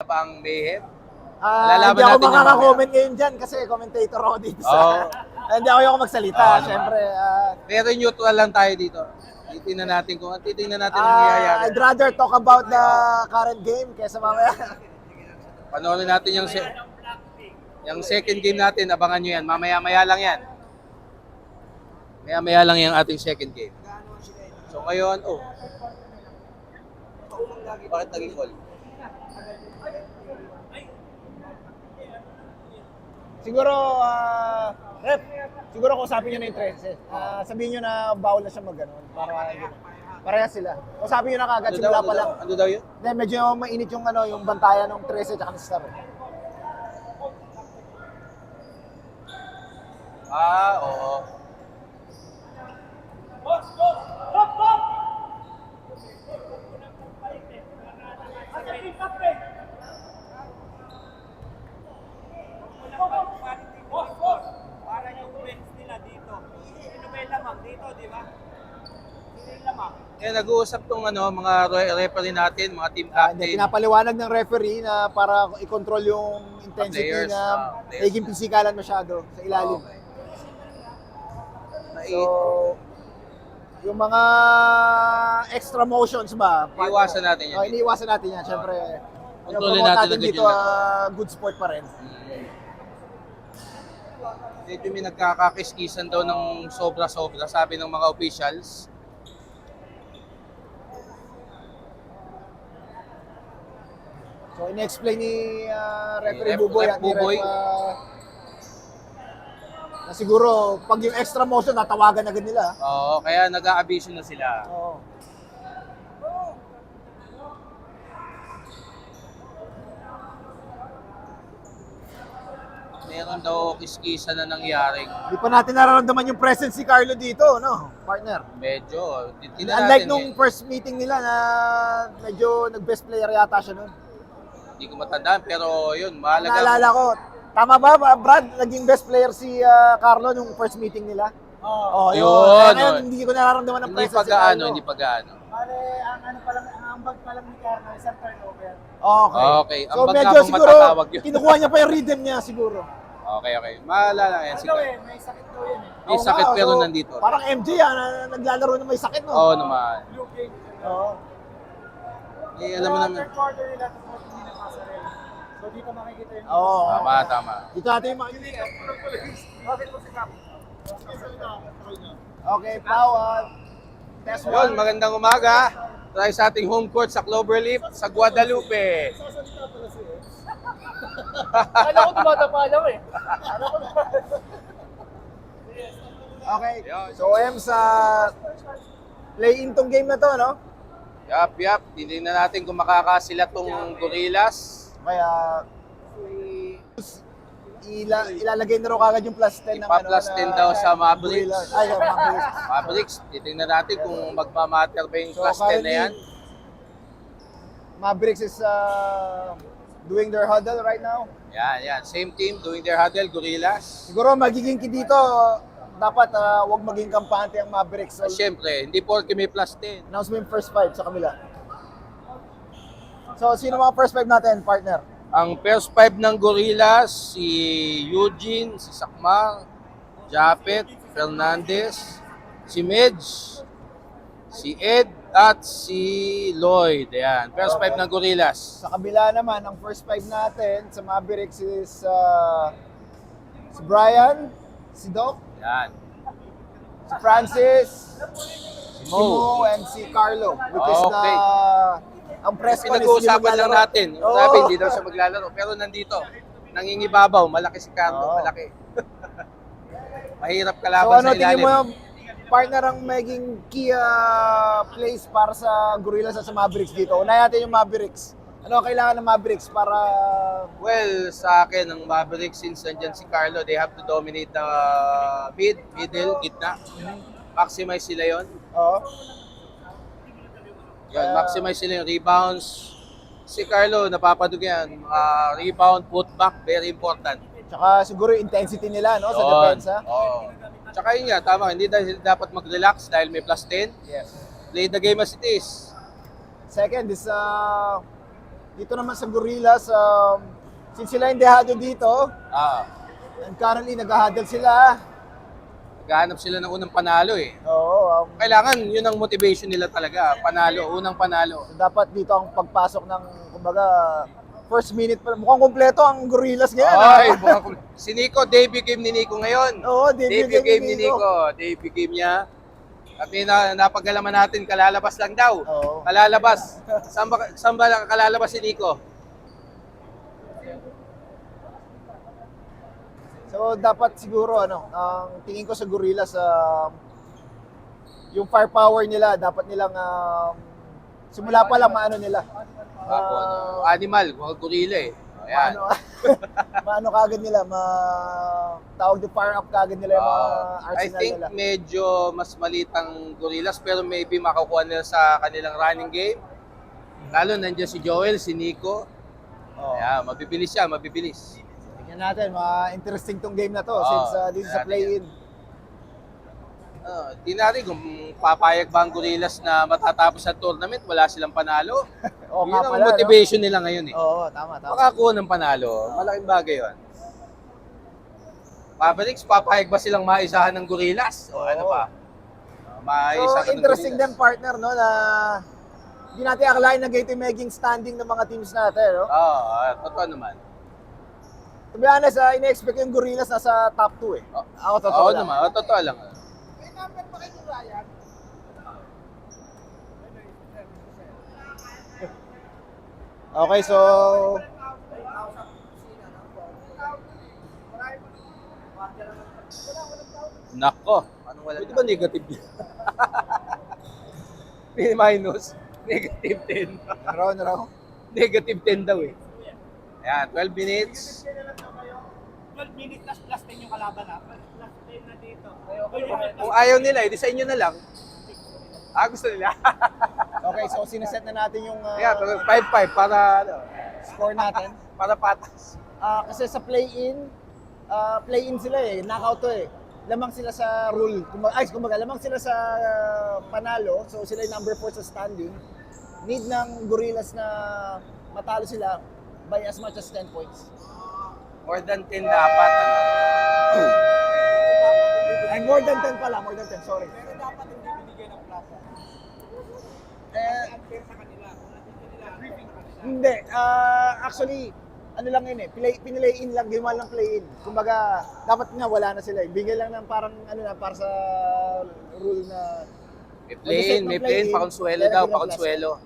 ba ang mayhem? Hindi ako makaka-comment ngayon dyan kasi commentator ako dito sa... Hindi ako magsalita, syempre. Pero neutral lang tayo dito. Titingnan natin kung ang nangyayari. I'd rather talk about the current game kaysa mamaya. Panoorin natin yung second game natin. Abangan nyo yan. Mamaya-maya lang yan. Maya-maya lang yung ating second game. So ngayon, bakit naging call? Siguro, rep, siguro kausapin nyo na yung 13. Sabihin nyo na bawal na siya mag-ganon. Parehas sila. Kausapin nyo na kagad, simula pa lang. Ano daw yun? Then, medyo mainit yung, yung bantayan ng 13 at star. Oo. Para yung wins nila dito. Inubela ma'am dito, di ba? Sila ma'am. Kaya nag-uusap tong mga referee natin, mga team Hindi, captain. pinapaliwanag ng referee na para i-control yung intensity Players, na players. naging pisikalan masyado sa ilalim. So, yung mga extra motions ba? Iiwasan natin yan. Iniiwasan natin yan. Siyempre, Kontrolin natin dito, good sport pa rin. Medyo may nagkakakiskisan daw ng sobra-sobra, sabi ng mga officials. So, in-explain ni referee Ref Buboy at ni Buboy. Ref na siguro, pag yung extra motion, natawagan agad nila. Oo, kaya nag-a-abiso na sila. Oo. Meron daw kiskisa na nangyaring. Di pa natin nararamdaman yung presence si Carlo dito, no? Partner. Medyo. Unlike nung first meeting nila na medyo nag-best player yata siya nun. Hindi ko matandaan, pero yun, mahalaga. Naalala ko. Tama ba, Brad? Naging best player si Carlo nung first meeting nila? Oo. Yun. Kaya ngayon, hindi ko nararamdaman ng Hindi presence si pag-aano, Carlo. hindi pag-aano. Pare, ang ano pa lang, ang ambag pa lang ni Carlo, isang turnover. Okay. Okay. Ang So bag medyo habang siguro, matatawag yun. kinukuha niya pa yung rhythm niya siguro. Okay. Maalala yan. Ano may sakit daw yun eh. May Oo sakit nga, pero so, nandito. Parang MJ na naglalaro na may sakit, no? Oo naman. Looking. Oo. Alam mo naman. Third quarter nila, tapos hindi napasa rin. So dito makikita yung... Oo. Tama. Dito natin yung mga... Bakit mo si Cap? Okay, Pao. Test Yun, one. magandang umaga. Tayo sa ating home court sa Cloverleaf, sa Guadalupe. Alam ko tumatapa lang eh. Okay. So, Ems, play-in tong game na to, no? Yap. Titignan natin kung makakasila tong Gorillas. Kaya, ilalagay na rin kagad yung plus 10 ng Ipa-plus 10 daw sa Mavericks. Gorillas. Ay, Mavericks. Mavericks, titignan natin kung magmamatter ba yung So, plus 10 na yan. Mavericks is doing their huddle right now. Yan. Same team, doing their huddle, Gorillas. Siguro magiging dito, dapat wag maging kampante ang Mavericks. So, Siyempre, hindi porke may plus 10. announce mo yung first 5 sa kabila. So, sino mga first 5 natin, partner? Ang first 5 ng Gorillas, si Eugene, si Sakmar, Japet, Fernandez, si Medj, si Ed, at si Lloyd. Ayan, first 5 ng Gorillas. Sa kabila naman, ang first 5 natin sa Mavericks is si Brian, si Doc, Ayan. si Francis, Si si Mo. Mo, and si Carlo. Which is Okay. ang press con is Pinag-uusapan lang maglalaro. natin. Oo. Sabi, hindi daw siya maglalaro. Pero nandito, nangingibabaw. Malaki si Carlo. Oo. Malaki. Mahirap So kalaban ano, sa tingin ilalim. mo yung partner ang maging key place para sa Gorillas at sa Mavericks dito? Unahin natin yung Mavericks. Ano ang kailangan ng Mavericks para... Well, sa akin, ang Mavericks, since nandyan si Carlo, they have to dominate the middle, gitna. Maximize sila yon. Oo. Yun, maximize sila yung rebounds. Si Carlo, napapadug yan. Rebound, putback, very important. Tsaka siguro yung intensity nila, no, sa Yun. depensa. Oo. Tsaka yun nga, tama, hindi dahil dapat mag-relax dahil may plus 10. Yes. Play the game as it is. Second is dito naman sa Gorillas, since sila yung dehado dito, Ah, and currently nag-huddle sila. naghahanap sila ng unang panalo eh. Oo, Kailangan, yun ang motivation nila talaga. Panalo, unang panalo. so dapat dito ang pagpasok ng, kumbaga, first minute pa. Mukhang kompleto ang Gorillas ngayon. Ay, si Nico, debut game ni Nico ngayon. Oo, debut game ni Nico. Debut game niya. At napagalaman natin, kalalabas lang daw. Oo. Kalalabas. Saan ba kalalabas si Nico? So dapat siguro ang tingin ko sa Gorillas, yung firepower nila dapat nilang simula pa lang maano nila. Animal, mga gorilla eh. Ayan. Maano kagad nila, tawag to fire up kagad nila yung mga I arsenal think nila. medyo mas malitang gorillas pero maybe makukuha nila sa kanilang running game. Lalo nandiyan si Joel, si Nico. Oo. Ayan, mabibilis siya, mabibilis. Tingnan natin, interesting tong game na to Oo, since this is a natin play-in. Di natin kung papayag ba ang Gorillas na matatapos sa tournament, wala silang panalo. Oo Yun nga ang pala, no? motivation nila ngayon eh. Oo, tama. Makakuha ng panalo, malaking bagay yun. Mavericks, papayag ba silang maisahan ng Gorillas? O ano Oo. pa? So, Maisahan ng interesting din Gorillas. partner, no, na hindi natin akalain na ganito yung maging standing ng mga teams natin, no? Oo, totoo naman. To be honest, ina-expect yung Gorillas nasa top 2 eh. Ako totoo Oo lang. naman, totoo lang. Okay, so Nako, anong wala? Pwede ba negative yun? Minus, negative 10. raw. Negative 10 daw eh. Ayan, 12 minutes. 12 minutes plus 10 yung kalaban ha. Plus 10 na dito. Kung ayaw nila, edi sa inyo na lang. Gusto nila. Okay, so sineset na natin yung Ayan, 5-5 para, score natin. para patas. Kasi sa play-in sila eh, knockout to eh. Lamang sila sa rule. Kumbaga, lamang sila sa panalo. So sila yung number 4 sa standing. Need ng Gorillas na matalo sila by as much as 10 points. More than 10 dapat. Ay, more than 10 pala, more than 10, sorry. Pero dapat hindi binigay ng plata. Unfair sa kanila. Briefing pa nila. Hindi, actually, ano lang yun eh, pinilay-in lang, ginawa lang play-in. Kumbaga, dapat nga wala na sila eh. Bigay lang ng parang, para sa rule na... May play-in, pakonsuelo daw, pakonsuelo.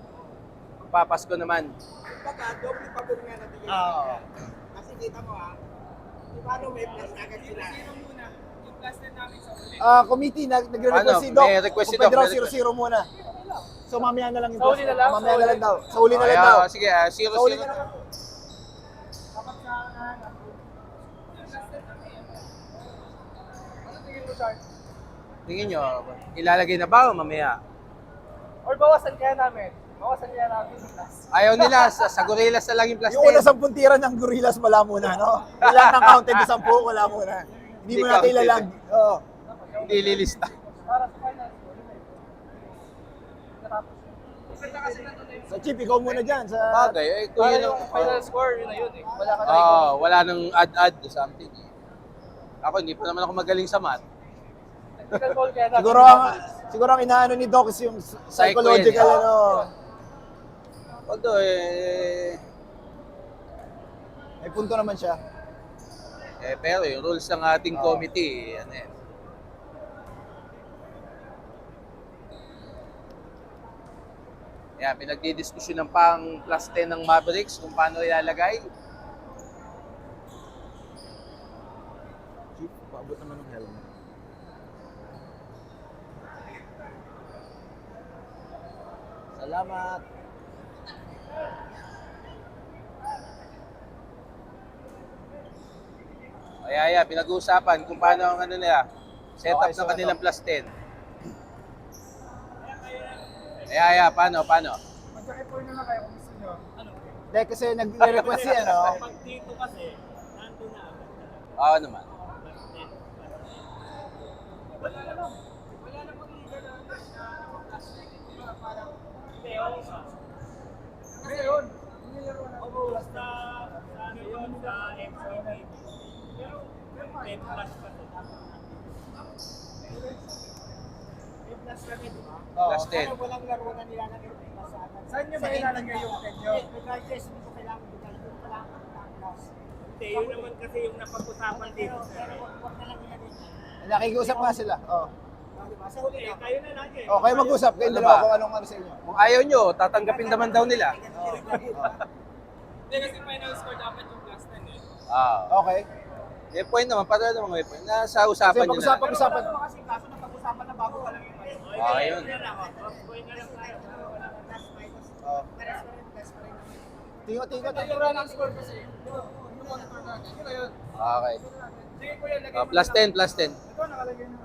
Papasko naman. Kumbaga, doble pabor nga nabigay. Oo. Kasi kita mo ha, paano may plus agad sila? Sino muna? Yung plus na namin sa uli. Committee, nagre-request si Doc. May request si Kung pwede Doc, raw may request. 0-0 muna. So mamaya na lang yung Sa uli na lang? Mamaya na lang daw. Sa uli na lang Ayan, daw. sige, Sa uli 0-0 na na. lang. Tingin nyo, ilalagay na ba o mamaya? Or bawasan kaya namin? Bawasan kaya namin yung plus. Ayaw nila, sa Gorillas na lang yung plus Yung una 10. 10 tira ng Gorillas, wala muna, no? Ilan ng counted na 10, wala muna. Hindi mo Hindi natin counted. ilalag. Oo. Hindi ililista. Para sa final score, yun eh. Natapos. Sa Chip, ikaw muna dyan. Sa... Bagay, kung Para yun yung final score, yun na yun eh. Wala ka na wala nang add-add or something. Ako, hindi pa naman ako magaling sa math. Technical call kaya namin. Siguro ang inaano ni Doc is yung psychological, Psycho ano. Although, May punto naman siya. pero yung rules ng ating committee, ano yan. Yan, pinagdidiskusyon ng pang plus 10 ng Mavericks kung paano ilalagay. Chip, paabot naman ng helmet. Salamat. Kaya pinag-uusapan kung paano ang ano nila, setup Okay, so ng kanilang ano? plus 10. Paano? Mag-report na lang kayo kung gusto nyo. Ano? Hindi, kasi nag-request siya, no? Pag dito kasi, nandun na agad. Oo naman. Wala namang liga na plus 10. Parang, hindi, okay. Ngayon, nilaro Plus 10. Ano, walang laro na nilalagay yung plus sa atin. Saan nyo ba ilalagay yung 10 nyo? Regardless, hindi ko kailangan bigay. Yung kailangan ng plus. Hindi, yun naman kasi yung napag-usapan dito. Pero huwag na lang ilagay. Nakikiusap nga sila. Oh. Diba? Sa huli, kayo na lang eh. Oh, kayo mag-usap. Kayo Ano dalawa ba? kung anong ano sa inyo. Kung ayaw nyo, tatanggapin naman daw nila. Hindi kasi final score dapat yung plus 10 eh. Okay. May point naman, para naman may point. Nasa usapan nyo na. Pag-usapan. Pero kasi kaso na pag-usapan na bago ka lang yung ano. Ayun. Oh. Tingo. Yung ang score kasi, yung monitor natin, yun na yun. Okay. Sige kuya, lagay mo Plus lang. 10, plus 10. Ito, nakalagay na.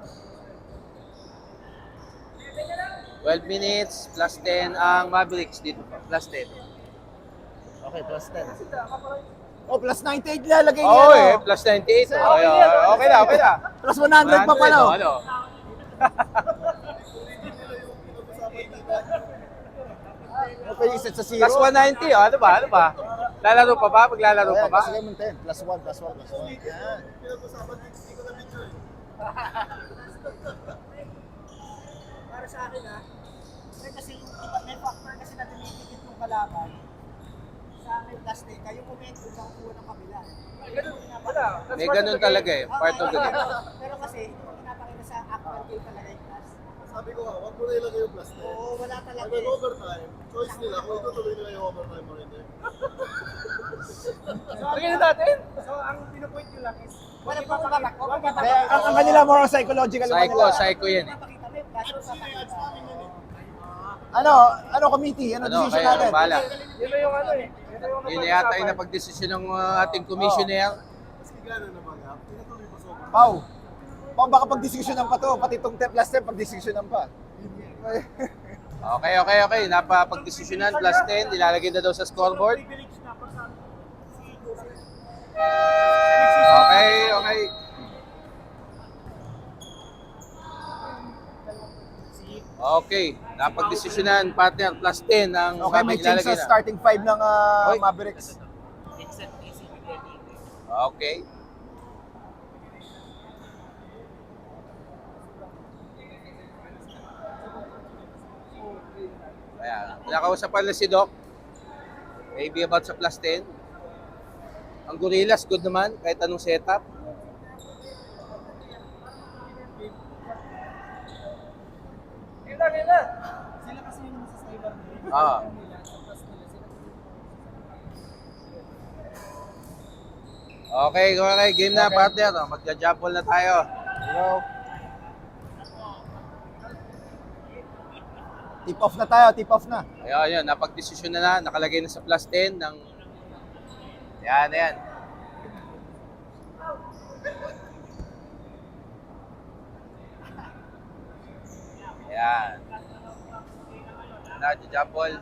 12 minutes, plus 10 ang Mavericks dito. Plus 10. Okay, plus 10. Oh, plus 98 lalagay niya. Oh, ano? eh, plus 98. Okay na. Plus 100 pa pala. Oh. Ano? Okay, set sa 0. Plus 190, oh. Ano ba? Lalaro pa ba? Maglalaro pa ba? Kasi 10. Plus 1. Yan. Para sa akin kasi yung iba, may factor kasi na tumitigit yung kalaban. Sa akin, last day, kayo komento sa kuha ng kabila. Wala. May ganun talaga eh. Part of the game. Pero kasi, hindi mo pinapakita sa actual game talaga yung class. Sabi ko nga, wag mo na ilagay yung plus 10. Oo, wala talaga. Pag nag-overtime, choice nila kung itutuloy nila yung overtime or hindi. Lagyan na natin. So, ang pinupoint nyo lang is, Wala pa papakita. Wala pa Kaya ang kanila more on psychological. Psycho yan eh. papakita. May class yung papakita. Ano committee? Ano Ano, decision kaya natin? bala. yun na yung ano eh. Yun na yung Yun na yata yung napag-desisyon ng ating commissioner. Mas gano'n naman nga, tinatuloy pa sa overtime. Pau, baka pag-desisyonan pa to. Pati itong last time, pag-desisyonan pa. Okay. Napapag-desisyonan. Plus 10. Ilalagay na daw sa scoreboard. Privilege na pa sa Okay. Okay. Napag-desisyonan, partner. Plus 10 ang Okay, may change ilalagay sa na. starting 5 ng Oy. Mavericks. Okay. Ayan. Nakausap pala si Doc. Maybe about sa plus 10. Ang Gorillas, good naman. Kahit anong setup. Yun na. Sila kasi yung nasa cyber nila. Ah. Okay. Game na, partner. Magja-jump ball na tayo. Hello. Tip off na tayo, tip off na. Ayun. Napag-desisyon na. Nakalagay na sa plus 10 ng... Ayan. Ayan. Jump ball.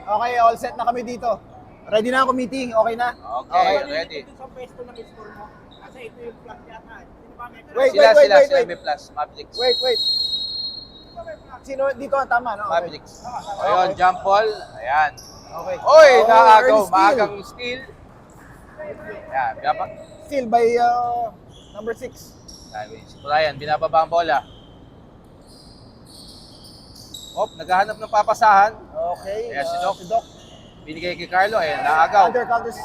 Okay, all set na kami dito. Ready na ang committee, okay na? Okay, ready. Ito sa pwesto ng score mo. Kasi ito yung plug yata. Sino ba may Wait, Sila wait. may plus. Mavericks. Wait. Sino dito ang tama, no? Okay. Mavericks. Ayun, jump ball. Ayan. Okay. Oy, Oh, nakagaw. early steal. Maagang steal. Ayan, Still by number 6. Si Brian, binababa ang bola. Naghahanap ng papasahan. Okay. Ayan, si Doc. Si Doc. Binigay kay Carlo. Ayan, nakagaw. Undercounters.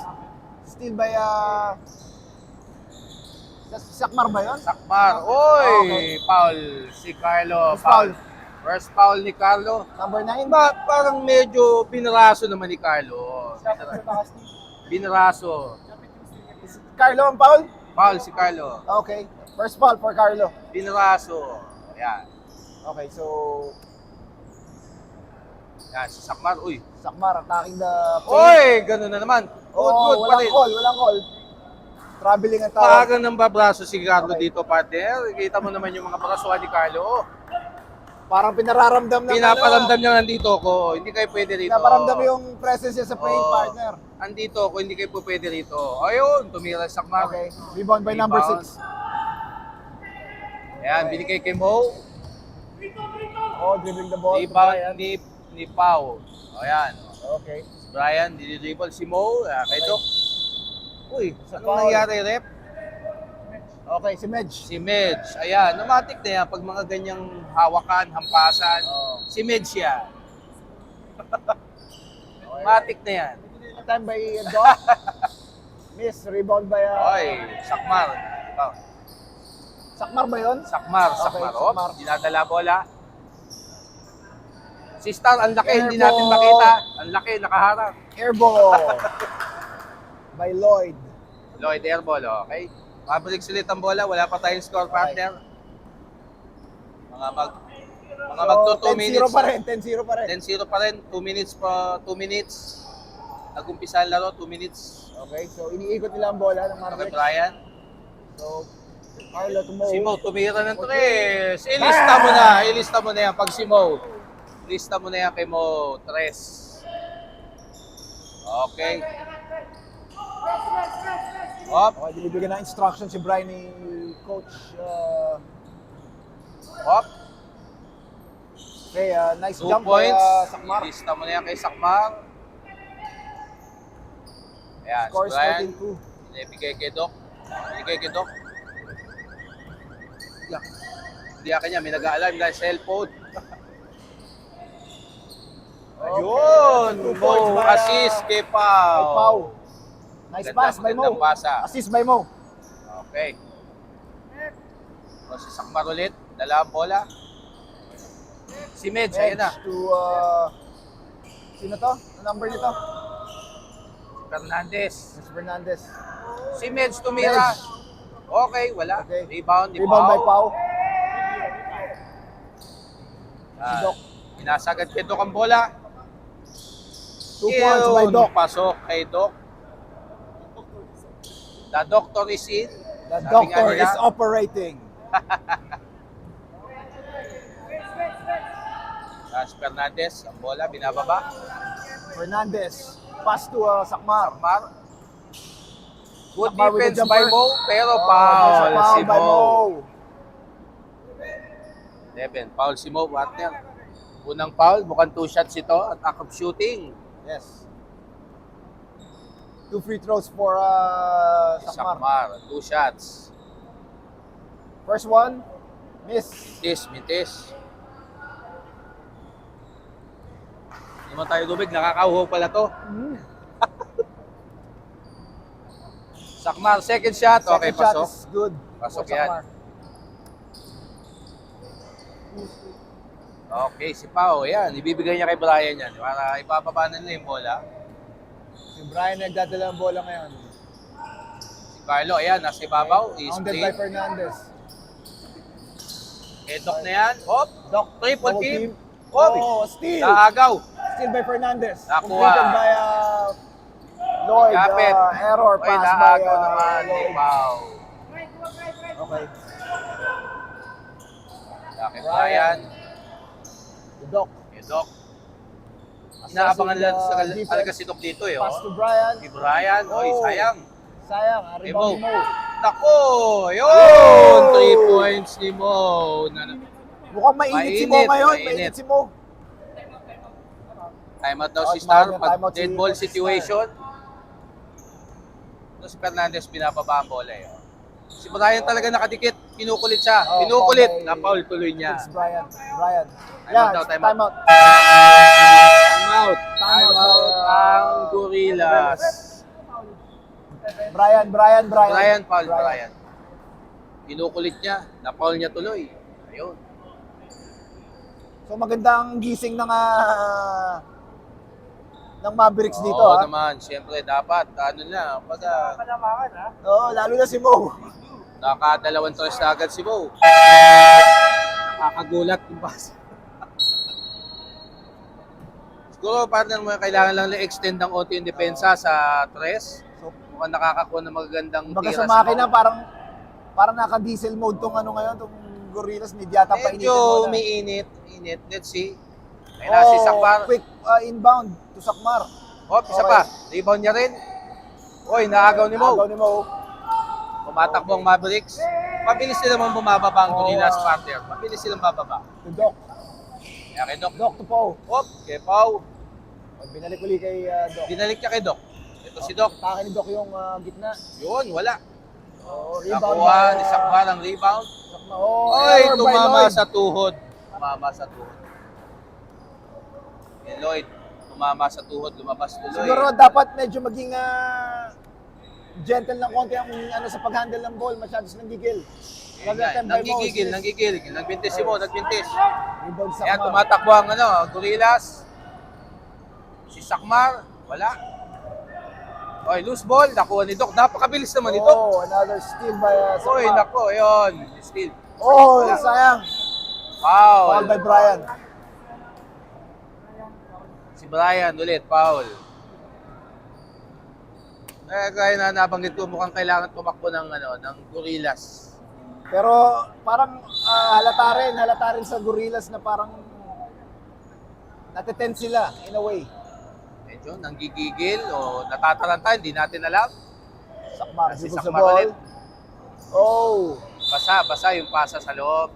Still by Sakmar ba yun? Sakmar. Oy, Okay. foul si Carlo. First foul. First foul ni Carlo. Number 9. Parang medyo binaraso naman ni Carlo. Binaraso. Carlo ang foul? Foul si Carlo. Okay. First foul for Carlo. Binaraso. Ayan. Okay, so Ayan, si Sakmar. Uy. Sakmar attacking the Oy, ganun na naman. Good pa rin. Walang call. Traveling ang tawag. Maagang nang babraso si Carlo dito, partner. Kita mo naman yung mga brasuhan ni Carlo. Parang pinararamdam ng Pinaparamdam niya nandito ko. Hindi kayo pwede rito. Pinaparamdam yung presence niya sa playing Oo. partner. Andito ako, hindi kayo po pwede rito. Ayun, tumira si Sakmar. Okay. Rebound by number Rebound. 6. Ayan, binigay kay Mo. Oh, dribbling the ball. to Rebound Brian. ni Pau. Ayan. Okay. Si Brian, dinidribble si Mo. Kay Doc. Uy, anong Foul. nangyari, rep? Okay, si Medj. Si Medj. Ayan, automatic na yan. Pag mga ganyang hawakan, hampasan, Oh. si Medj yan. Automatic na yan. Time by Doc. Miss, rebound by... Oy, Sakmar. Oh, Sakmar ba yun? Sakmar, Okay, Sakmar. Sakmar. Oh, dinadala bola. Si Star, ang laki, hindi Airball. natin makita. Ang laki, nakaharap. Airball. by Lloyd. Lloyd airball, okay. Mabalik ulit ang bola, wala pa tayong score partner. Mga magto 2 minutes. 10-0 pa rin, 10-0 pa rin. 10-0 pa rin, 2 minutes pa, 2 minutes. Nag-umpisa ang laro, 2 minutes. Okay, so iniikot nila ang bola ng Okay, Mavericks. Brian. So, Carlo to Mo. Si Mo, tumira ng 3. Ilista mo na, ilista mo na yan. Pag si Mo, ilista mo na yan kay Mo, 3. Okay. Hop, Okay, binibigyan ng instruction si Brian ni Coach. hop. Okay, nice 2 jump by points. Sakmar. Ilista mo na yan kay Sakmar. Ayan, Scores si Brian. 14-2. Binibigay kay Doc. Binibigay kay Doc. Hindi ka niya, may nag-aalarm dahil cellphone. Ayun! Okay, 2 points Mo, by, assist kay By Pau. Pau. Nice Ganda, pass by Mo. magandang pasa. Assist by Mo. Okay. So, si Sakmar ulit. Dala ang bola. Si Medj, ayun na. To, sino to? Ano number nito? Fernandez. Miss Fernandez. Si Medj tumira. Medj. Okay, wala. Okay. Rebound ni Rebound by Pau. Pau. Ah, Doc. Inasagad kay Doc ang bola. 2 points by Yun, Doc. pasok kay Doc. The doctor is in. The Sabi doctor nga nila. is operating. Si Fernandez, ang bola, binababa. Fernandez. Pass to Sakmar. Sakmar. Good Sakmar with the defense by jumper. Mo, pero Oh, foul there's a si foul by Mo. 11, foul si Mo, partner. Unang foul, mukhang 2 shots ito at act of shooting. Yes. 2 free throws for Sakmar. Sakmar, 2 shots. First one, miss. Mintis. Hindi mo tayo tubig, nakakauhaw pala to. Sakmar, second shot. Okay, Second shot pasok. is good. Pasok for yan. Sakmar. Okay, si Pao, yan. Ibibigay niya kay Brian yan. Para ipapaba na nila yung bola. Si Brian nagdadala ang bola ngayon. Si Carlo, ayan, nasa ibabaw. Bounded by Split. Fernandez. Edok na yan. Hop, Doc, triple double team. team. Hop, Oh, steal. naagaw. Steal by Fernandez. Nakuha. Completed by Lloyd. Kapit. Error Oy, pass by naagaw naman ni Lloyd. Pao. Okay. Kay Brian. The Doc. Edok. Inaabangan lang sa defense. talaga si Doc dito eh. Pass Oh. to Brian. Si Brian, oy, Oh. sayang. Sayang. Ni Rebound Mo. ni Mo. Nako, yun! Oh! 3 points ni Mo. Mukhang mainit si Mo Mainit, ngayon. mainit. Mainit si Mo. Time out daw si Out, Star time pag out si dead ball Star. situation. Ito si Fernandez binababa ang bola eh. Oh. Si Brian talaga nakadikit, pinukulit siya. Oh, Pinukulit, foul by- na-foul tuloy niya. It's Brian. Brian. Time out daw, time time out. Time out. Time Time out, out ang Gorillas. Brian. Brian, foul Brian. Pinukulit niya, na-foul niya tuloy. Ayun. So magandang gising ng Mavericks dito Oo ha. naman, siyempre dapat, ano na, pagka Palamakan, ha? Oo, lalo na si Mo. nakadalawang tres na agad si Mo. Nakakagulat yung pass. Siguro partner mo kailangan lang i-extend ng konti yung depensa sa tres. So, Mukhang nakakakuha ng magagandang baga tira sa makina parang naka-diesel mode tong ano ngayon, tong Gorillas, hindi yata pa initin Medyo mo na. umiinit. Let's see. May nasi Sakmar. Quick inbound to Sakmar. Hop, isa Okay. pa. Rebound niya rin. Oy, naagaw ni Mo. Agaw ni Mo. Pumatakbo ang Mavericks. Mabilis sila mong bumababa ang Oo. Gorillas partner. Mabilis silang bababa. To Doc. Kaya kay Doc. Doc to Pau. Hop, kay Pau. Binalik uli kay Doc. Binalik niya kay Doc. Ito si Doc. Atake ni Doc yung gitna. Yun, wala. Oh, rebound Nakuha by, ni Sakmar ang rebound. Oh, Oy, error by tumama Lloyd. sa tuhod. Tumama sa tuhod. Kay Lloyd, tumama sa tuhod, lumabas tuloy. Siguro dapat medyo maging gentle ng konti ang sa pag-handle ng ball. Masyado silang gigil. Nanggigigil. Nagbintis si Mo, nagbintis. Rebound sa Ayan, tumatakbo ang Gorillas. Si Sakmar, wala. Oy, loose ball, nakuha ni Doc. Napakabilis naman ito. Oh, another steal by Oy, Sakmar. nako, yun. Steal. Oh, sayang. Foul. Foul by Brian. Si Brian ulit, foul. Kaya na nabanggit ko, mukhang kailangan tumakbo ng Gorillas. Pero parang halata rin sa Gorillas na parang natitense sila in a way. Medyo nanggigigil o natataranta, hindi natin alam. Sakmar, Si dribble sa Sakmar ball. ulit. Oh, Basa yung pasa sa loob.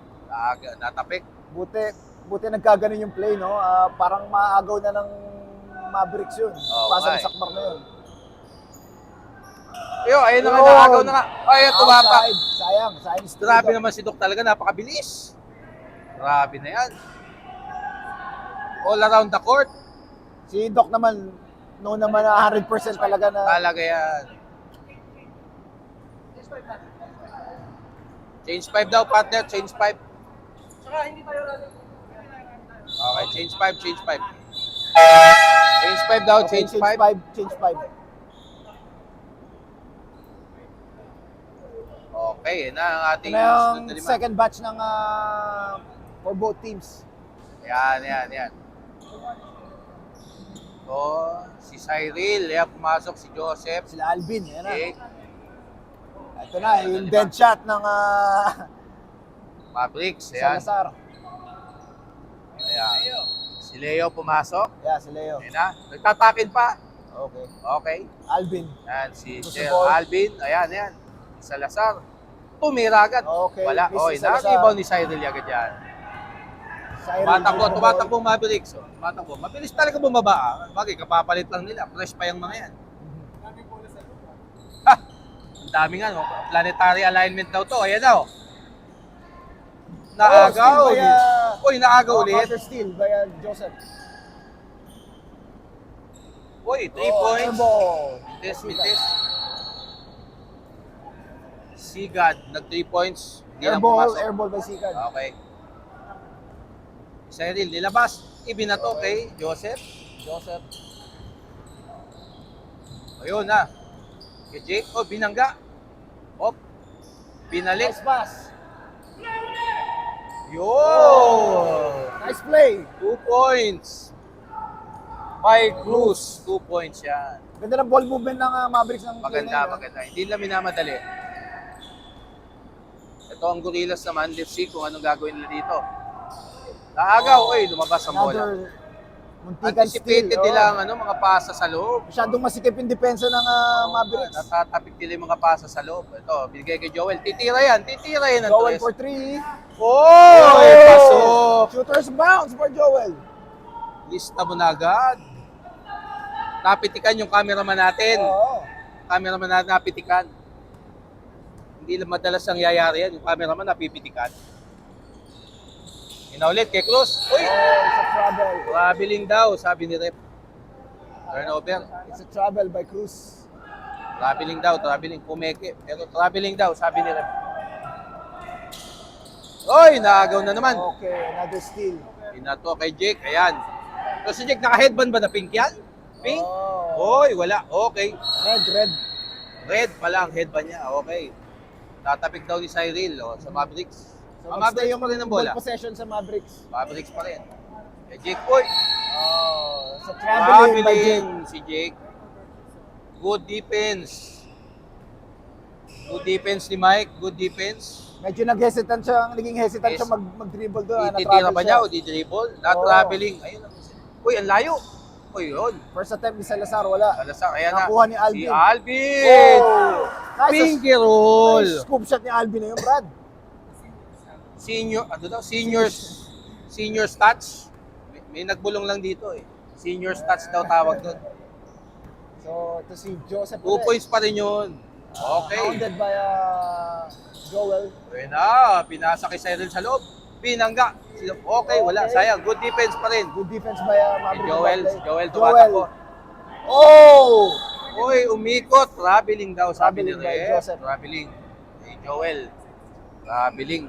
Natapik. buti nagkaganon yung play, no? Parang maagaw na ng Mavericks yun. Pasa nga ni Sakmar na yun. Ayun na nga, Yun. nakagaw na nga. Ayun, tumapa. Outside. Sayang steal. Grabe naman si Doc talaga, napakabilis. Grabe na yan. All around the court. Si Doc naman, no naman na 100% talaga na. Talaga yan. Change 5 daw, partner. Change 5. Tsaka hindi tayo running. Okay, change 5. Change 5 daw, Okay, change 5. Change 5. Okay, yun na ang ating Ito na yung sunod na lima. second batch ng for both teams. Yan. So, si Cyril, yan pumasok, si Joseph, Sila Alvin, yan na. Jake, Ito na, yung dead shot ng Mavericks, yan. Salazar. Ayan. Si Leo pumasok, Yeah, si Leo. yan na. Nagtatakin pa. Okay. Okay. Alvin. Yan, si Ito si Sir Ball. Alvin, ayan. Si Salazar. Tumira agad. Okay, Wala. Mr. Oy, Salazar. nag-rebound ni Cyril agad yan. Cyril, Tumatakbo Mavericks. Oh. Tumatakbo. Mabilis talaga bumaba. Bagay, kapapalit lang nila. Fresh pa yung mga yan. Ha! Ang dami nga, no? Planetary alignment daw to. Ayan daw. Naagaw. steal by, Uy, naagaw ulit. Counter steal by Joseph. Uy, 3 Oh, points. airball. Mites. Sigad, nag 3 points. Hindi lang pumasok. Airball by Sikad. Okay. Cyril, nilabas. Ibinato kay Joseph. Ayun na. Kay Jake. Oh, binangga. Hop. Binalik. Nice pass. Yun. Nice play. 2 points. By Cruz. 2 points yan. Ganda ng ball movement ng Mavericks ng play na yun, Maganda. Hindi lang minamadali. Ito ang Gorillas naman. Let's see kung anong gagawin nila dito. Naagaw. Uy, lumabas ang bola. Another muntikan Anticipated steal. nila ang mga pasa sa loob. Masyadong masikip yung depensa ng Mavericks. Natatapik nila yung mga pasa sa loob. Ito, binigay kay Joel. Titira yan ang Joel tres. for 3. Oh! Pasok! Shooters bounce for Joel. Lista mo na agad. Napitikan yung cameraman natin. Oo. Cameraman natin napitikan. Hindi lang madalas ang yayari yan. Yung cameraman napipitikan. Inaulit kay Cruz. Uy! It's a trouble. Traveling daw, sabi ni Rep. Turnover. It's a trouble by Cruz. Traveling. Pumeke. Pero traveling daw, sabi ni Rep. Oy, naagaw na naman. Okay, another steal. Pinato kay Jake. Ayan. So si Jake, naka-headband ba na pink yan? Pink? Oh. Oy, wala. Okay. Red. Red pala ang headband niya. Okay. Tatapik daw ni Cyril sa Mavericks. So, Mavericks pa rin ang bola. ball possession sa Mavericks. Mavericks pa rin. Kay Jake, oy. Oh, sa traveling by Jake. Traveling si Jake. Good defense. Good defense ni Mike. Good defense. Medyo naging hesitant siya mag-dribble doon. Ititira ba niya o di-dribble? Not-traveling. Ayun. Uy, ang layo. Uy, yun. First attempt ni Salazar, wala. Salazar, ayan na. Nakuha ni Alvin. Si Alvin! Oh! Pinky roll! Nice scoop shot ni Alvin na yun, Brad. Senior stats. May nagbulong lang dito eh. Senior stats daw tawag doon. So, ito si Joseph 2 points pa rin yun. Okay. Rounded by Joel. Ayun na, pinasa kay Cyril sa loob. Pinangga. Okay, wala. Okay. Sayang. Good defense pa rin. Good defense by Si Maverick. Joel tumatakbo. Oh! Uy, umikot. Traveling daw, sabi ni Traveling by Ref. Joseph. Traveling. Si Joel. Traveling.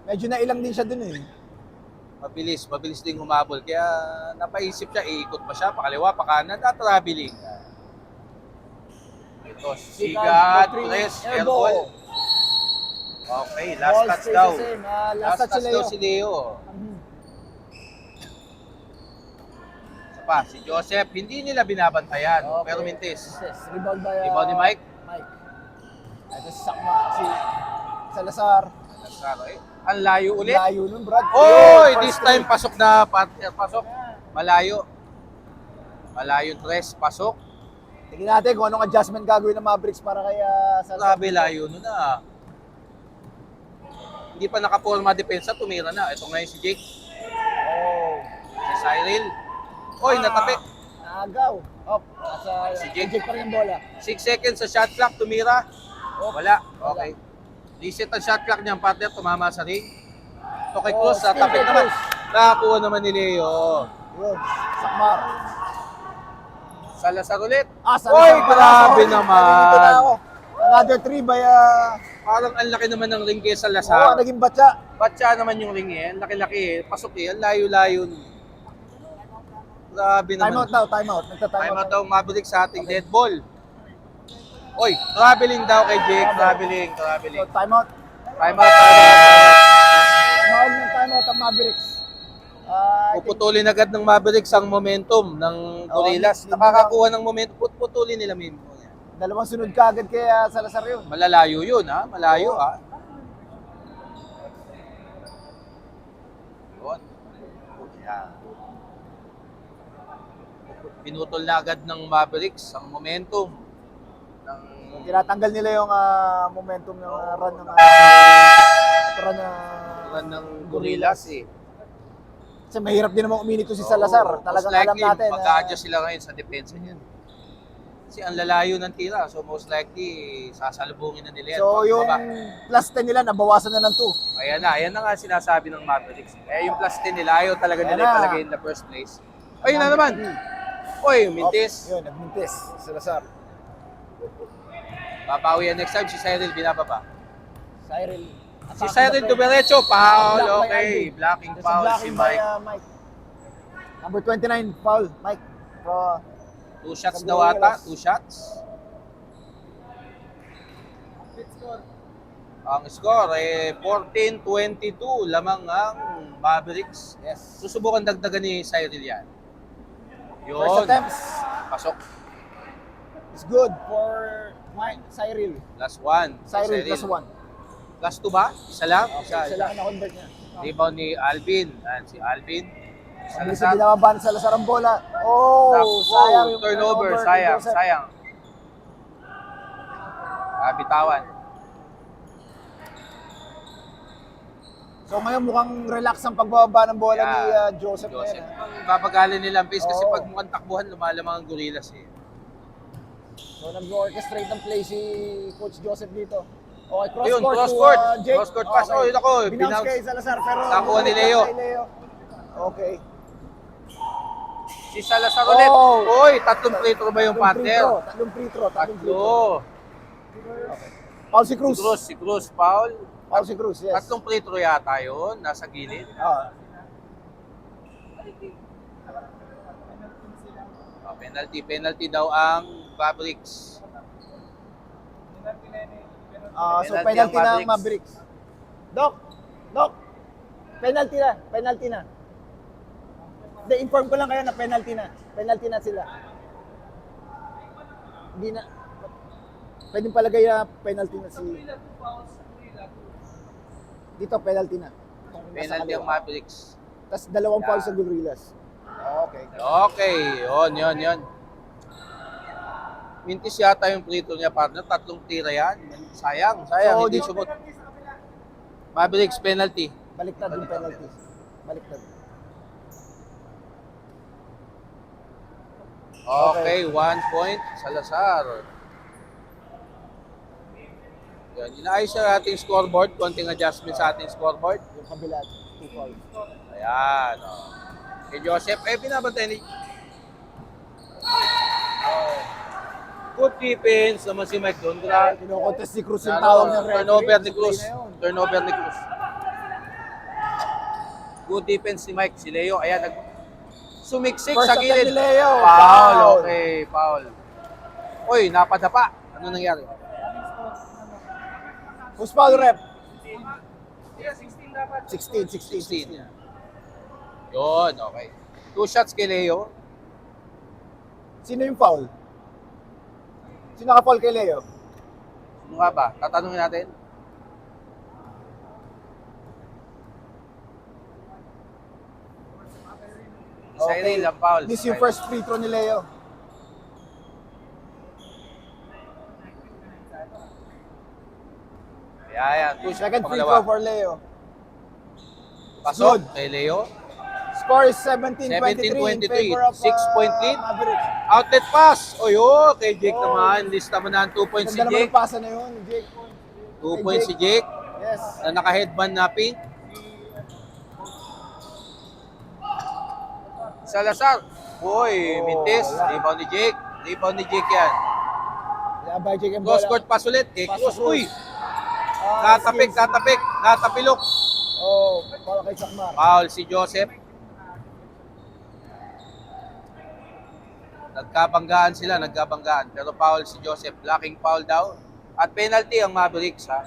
Medyo nailang din siya dun eh. Mabilis din humabol. Kaya napaisip siya, iikot pa siya, pakaliwa, pakanan, at traveling. Ito, Sigat, press, airball. Okay, last Ball touch stays daw. the same. Last touch daw si Leo. Isa pa, si Joseph, hindi nila binabantayan. Okay. Pero mintis. Yes, rebound by Rebound ni Mike. Mike. Ito si Sakma, si Salazar. Ang layo ulit. Layo nun, Brad. Oy, First this time three. pasok na partner, pasok. Malayo. Malayo tres, pasok. Tingnan natin kung anong adjustment gagawin ng Mavericks para kay Salazar. Grabe, layo nun na. Hindi pa nakaporma depensa, tumira na. Ito ngayon si Jake, Oh. si Cyril. Oy, natapi. Naagaw. Up. Nasa Si Jake. Jake pa rin ang bola. 6 seconds sa shot clock, tumira. Oh, Wala. Okay. Reset ang shot clock niyang partner, tumama sa ring. Ito kay Oh, Cruz, sa still tapik kay naman. Cruz. Nakakuha naman ni Leo. Yun. Sakmar. Salazar ulit. Salazar Oy, pala. grabe Sorry, naman. nalilito na ako. Another 3 by Parang ang laki naman ng ring kay Oo, Salazar. naging batya. Batya naman yung ring eh. Ang laki-laki eh. Pasok eh. Ang layo-layo. Grabe naman. Time out daw, time out. Nagta-time Time out out. daw Maverick sa ating dead ball. Oy, traveling daw kay Jake. Traveling. So, time out. Time out. Tumawag ng time out ang Mavericks. I think Puputulin agad ng Mavericks ang momentum ng Gorillas. hindi Nakakakuha ng momentum. Putulin nila min. dalawang sunod ka agad kay Salazar yun. Malalayo yun ha. Malayo ha. Yun. Yan. Pinutol na agad ng Mavericks ang momentum ng Tinatanggal nila yung momentum ng run ng run ng Gorillas eh. Kasi mahirap din naman uminito si Salazar. Oo, Talagang most alam likely, natin. mag-a-adjust sila ngayon sa depensa niyan. Kasi ang lalayo ng tira. So most likely, sasalubungin na nila yan. So yung Baba. plus 10 nila, nabawasan na ng 2. Ayan na nga sinasabi ng Mavericks. Kaya yung plus 10 nila, ayaw talaga Ayan nila na. ipalagay in the first place. Ayun na naman. Oy, mintis. Yun, nagmintis. Salazar. Babawi yan next time. Si Cyril binababa. Cyril. Si Cyril Duberecho, foul. Block by Okay, Alvin. blocking There's a foul si blocking by, Mike. Mike. Number 29, foul. Mike. Pro. 2 shots Sa daw ata. Gorillas. 2 shots. Ang score eh 14-22 lamang ang Mavericks. Yes. Susubukan dagdagan ni Cyril yan. First Yun. attempts Pasok. is good for Mike. Cyril. Last one. Cyril plus 1. Plus 2 ba? Isa lang? Okay, isa lang ang na-convert niya. Rebound ni Alvin. Ayan, si Alvin. Ang isa Salazar. binababan ni Salazar ang bola. Oh, sayang yung turnover. ni Sayang. Joseph. Sayang. Bitawan. So ngayon mukhang relax ang pagbababa ng bola ni Joseph. Joseph. Ngayon, Ang babagalin nila ang pace kasi Oo. pag mukhang takbuhan, lumalamang ang Gorillas eh. So nag-orchestrate ng play si Coach Joseph dito. Okay, cross Ayun, court cross to, court. Jake. Cross court pass. Oh, yun ako. Binounce Binounce. kay Salazar pero Nakuha ni Leo. kay Leo. Okay. Si Salazar ulit. Oh. Uy, tatlong free throw ba yung partner? Tatlong free throw. Tatlo. Paul si Cruz. Si Cruz, foul. Paul si Cruz, yes. Tatlong free throw yata yun, nasa gilid. Ah. Penalty daw ang Mavericks. So Penalty penalty ang na Mavericks. Doc. Penalty na. Inform ko lang kayo na penalty na. Penalty na sila. Hindi na. Pwedeng palagay na penalty na si... Dito, penalty na. Penalty ang Mavericks. Tapos dalawang foul sa Gorillas. Okay. Okay, yun. Mintis yata yung free throw niya, partner. Tatlong tira yan. Sayang, So, hindi sumot. Mavericks penalty. Baliktad yung penalty. Baliktad. Okay, 1 point, Salazar. Yan, inaayos na ating scoreboard. Konting adjustment sa ating scoreboard. Yung kabila, 2 fouls. Ayan. Oh. Kay Joseph, binabantay ni... Good defense naman si Mike doon. Kino-contest si Cruz yung tawag ng referee. Turnover ni Sa Cruz. play na yun. Turnover ni Cruz. Good defense ni Mike. Si Leo, ayan, sumiksik First sa attempt gilid. ni Leo. Foul, okay, foul. Uy, napadapa. Ano nangyari? Who's foul rep? Yeah, 16 dapat. 16. 16. Yun, okay. 2 shots kay Leo. Sino yung foul? Sino naka-foul kay Leo? Ano nga ba? Tatanungin natin. Cyril ang foul. Miss yung first free throw ni Leo. Ayan, 2 shots. Second free Pangalawa. throw for Leo. Pasok Good. kay Leo. Score is 17-23 in 17-23. favor of 6-point lead. Mavericks. Outlet pass. Oy, kay Jake naman. Lista mo na ang 2 points si Ganda naman Jake. yung pasa na yun, Jake. 2 points si Jake. Yes. Na naka-headband na pink. Salazar. Uy, mintis. wala. Rebound ni Jake. Rebound ni Jake yan. Kaya by Jake and Cross bola. court pass ulit. Kay Pass Cruz. to Cruz. Uy, natapik. Natapilok. Oh, para kay Sakmar. Foul si Joseph. Nagkabanggaan sila, Pero foul si Joseph. Blocking foul daw. At penalty ang Mavericks, ha?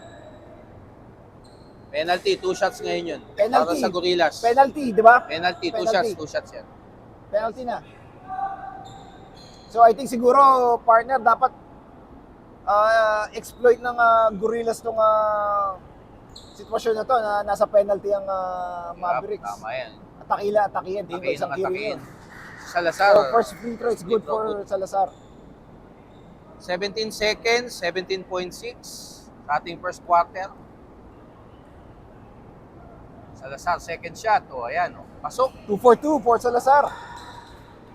Penalty, 2 shots ngayon yun. Para Penalty. sa Gorillas. Penalty, di ba? Penalty, 2 Penalty. shots yan. Penalty na. So I think siguro, partner, dapat exploit ng Gorillas tong sitwasyon na to na nasa penalty ang Mavericks. Tama yan. Atakihin. Dito isang kiri Atakin. yun. Salazar. So first free throw, it's good Free throw, for Salazar. 17 seconds, 17.6 sa ating first quarter. Salazar, second shot. Ayan. Pasok. 2 for 2 for Salazar.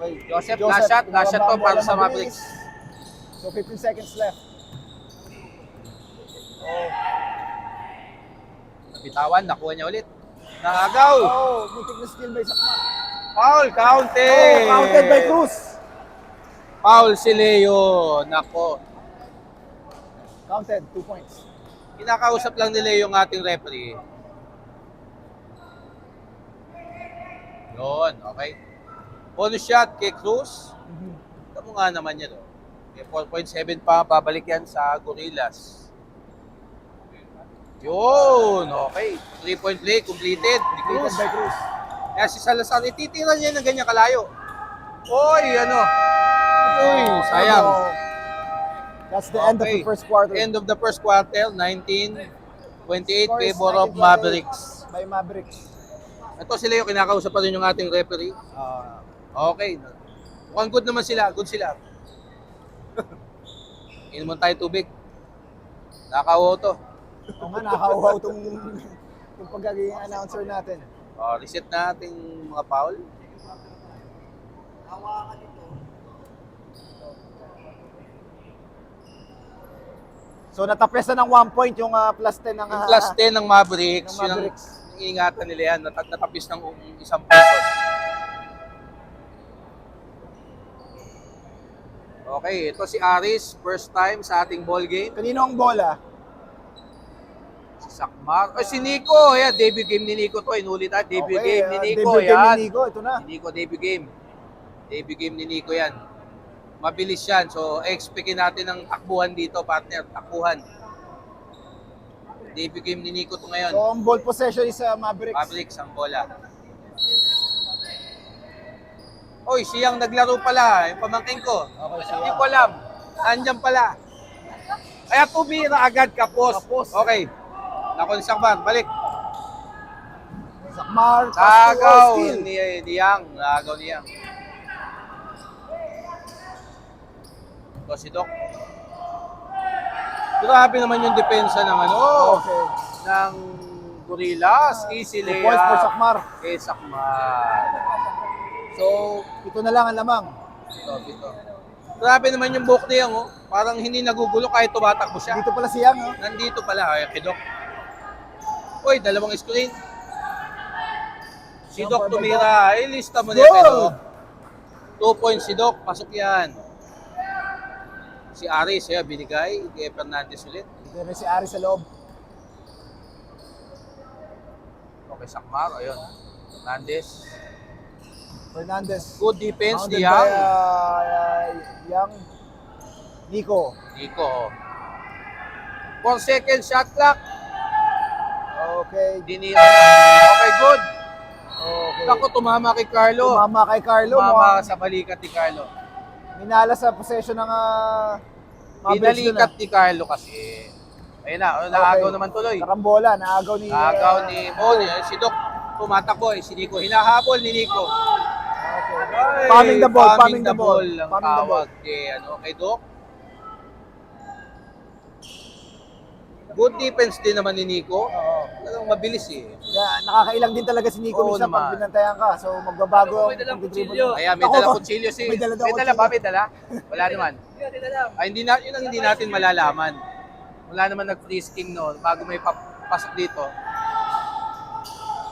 Okay. Joseph, last shot to para sa Mavericks. So 15 seconds left. Oh, Bitawan, nakuha niya ulit. Naagaw. muntik na steal by Sakmar. Foul, counted. Counted by Cruz. Foul si Leo. Nako. Counted, 2 points. Kinakausap lang ni Leo yung ating referee. Yun, okay. Bonus shot kay Cruz. Ito mo nga naman yan. May 4.7 pa, babalik yan sa Gorillas. Yun, okay. 3-point play, completed. Ni Cruz. Completed by Cruz. Kaya si Salazar, ititira niya ng ganyan kalayo. Oy, ano. Uy, sayang. That's the end of the first quarter. End of the first quarter, 19-28 Score is favor of 19-28 Mavericks. By Mavericks. Ito si Leo, kinakausap pa rin yung ating referee. Okay. Mukhang good naman sila. Good sila. Inuman tayo tubig. Nakakawo to. Oo nga, nakakauhaw itong pagiging announcer natin. Reset na ating mga foul. Hawakan ito. So natapes na ng 1 point yung plus 10 ng Yung plus 10 ng Mavericks. ng Mavericks. Yun ang ingatan nila yan. Natapis ng isang pesos. Okay, ito si Aris. First time sa ating ball game. Kanino ang bola? Si Sakmar. Si Nico. Ayan, debut game ni Nico to. Inulit tayo. Debut game ni Nico. Debut game Yan. ni Nico, ito na. Si Nico, debut game. Debut game ni Nico yan. Mabilis yan. So, expectin natin ng takbuhan dito, partner. Takbuhan. Debut game ni Nico to ngayon. So ang ball possession is Mavericks. Mavericks ang bola. Oy, siyang naglaro pala. Yung pamangkin ko. Okay, Hindi ko alam. Andyan pala. Kaya tumira agad kapos. Okay. Nakon Sakmar, balik. Sakmar, Nagaw steal. ni Yang. Nagaw ni Yang. Ito si Doc. Grabe naman yung depensa ng Okay. ng Gorillas. Easy 2 points for layup. Sakmar. Kay Sakmar. So, ito na lang ang lamang. Ito. Grabe naman yung buhok niya, oh. Parang hindi nagugulo kahit tumatakbo siya. Dito pala si Yang, oh. Nandito pala, ay, kay Doc. Uy, dalawang screen. Si Doc tumira. Ay, lista mo na Good! pero 2 points si Doc. Pasok yan. Si Aris, binigay. Kay Fernandez ulit. Dito rin si Ari sa loob. Okay, Sakmar. Ayun. Fernandez. Fernandez. Good defense Mounted ni by, Yang. Yang. Nico. Nico. 4 seconds shot clock. Okay. Dinira. Okay, good. Okay. Ako, tumama kay Carlo. Tumama kay Carlo. Tumama Mukhang sa balikat ni Carlo. minala sa possession ng Mavericks dun, Pinalikat ni Carlo kasi. Ayun na, naagaw naman tuloy. Karambola, naagaw ni... Naagaw ni Moni. Si Doc, tumatakbo. Si Nico, hinahabol ni Nico. Okay. Palming the ball, palming the ball. Ang Palming the ball. tawag kay Doc. Good defense din naman ni Nico. Oo. Talagang mabilis eh. Yeah, nakakailang din talaga si Nico Oo minsan pag naman. binantayan ka. So magbabago May dalang kutsilyo. Kaya may Ako dala ba? kutsilyo si... May dala daw May dala ba? kutsilyo. May dala? Wala naman. Ay, yun ang hindi natin malalaman. Wala naman nag-free skim noon bago may pasok dito.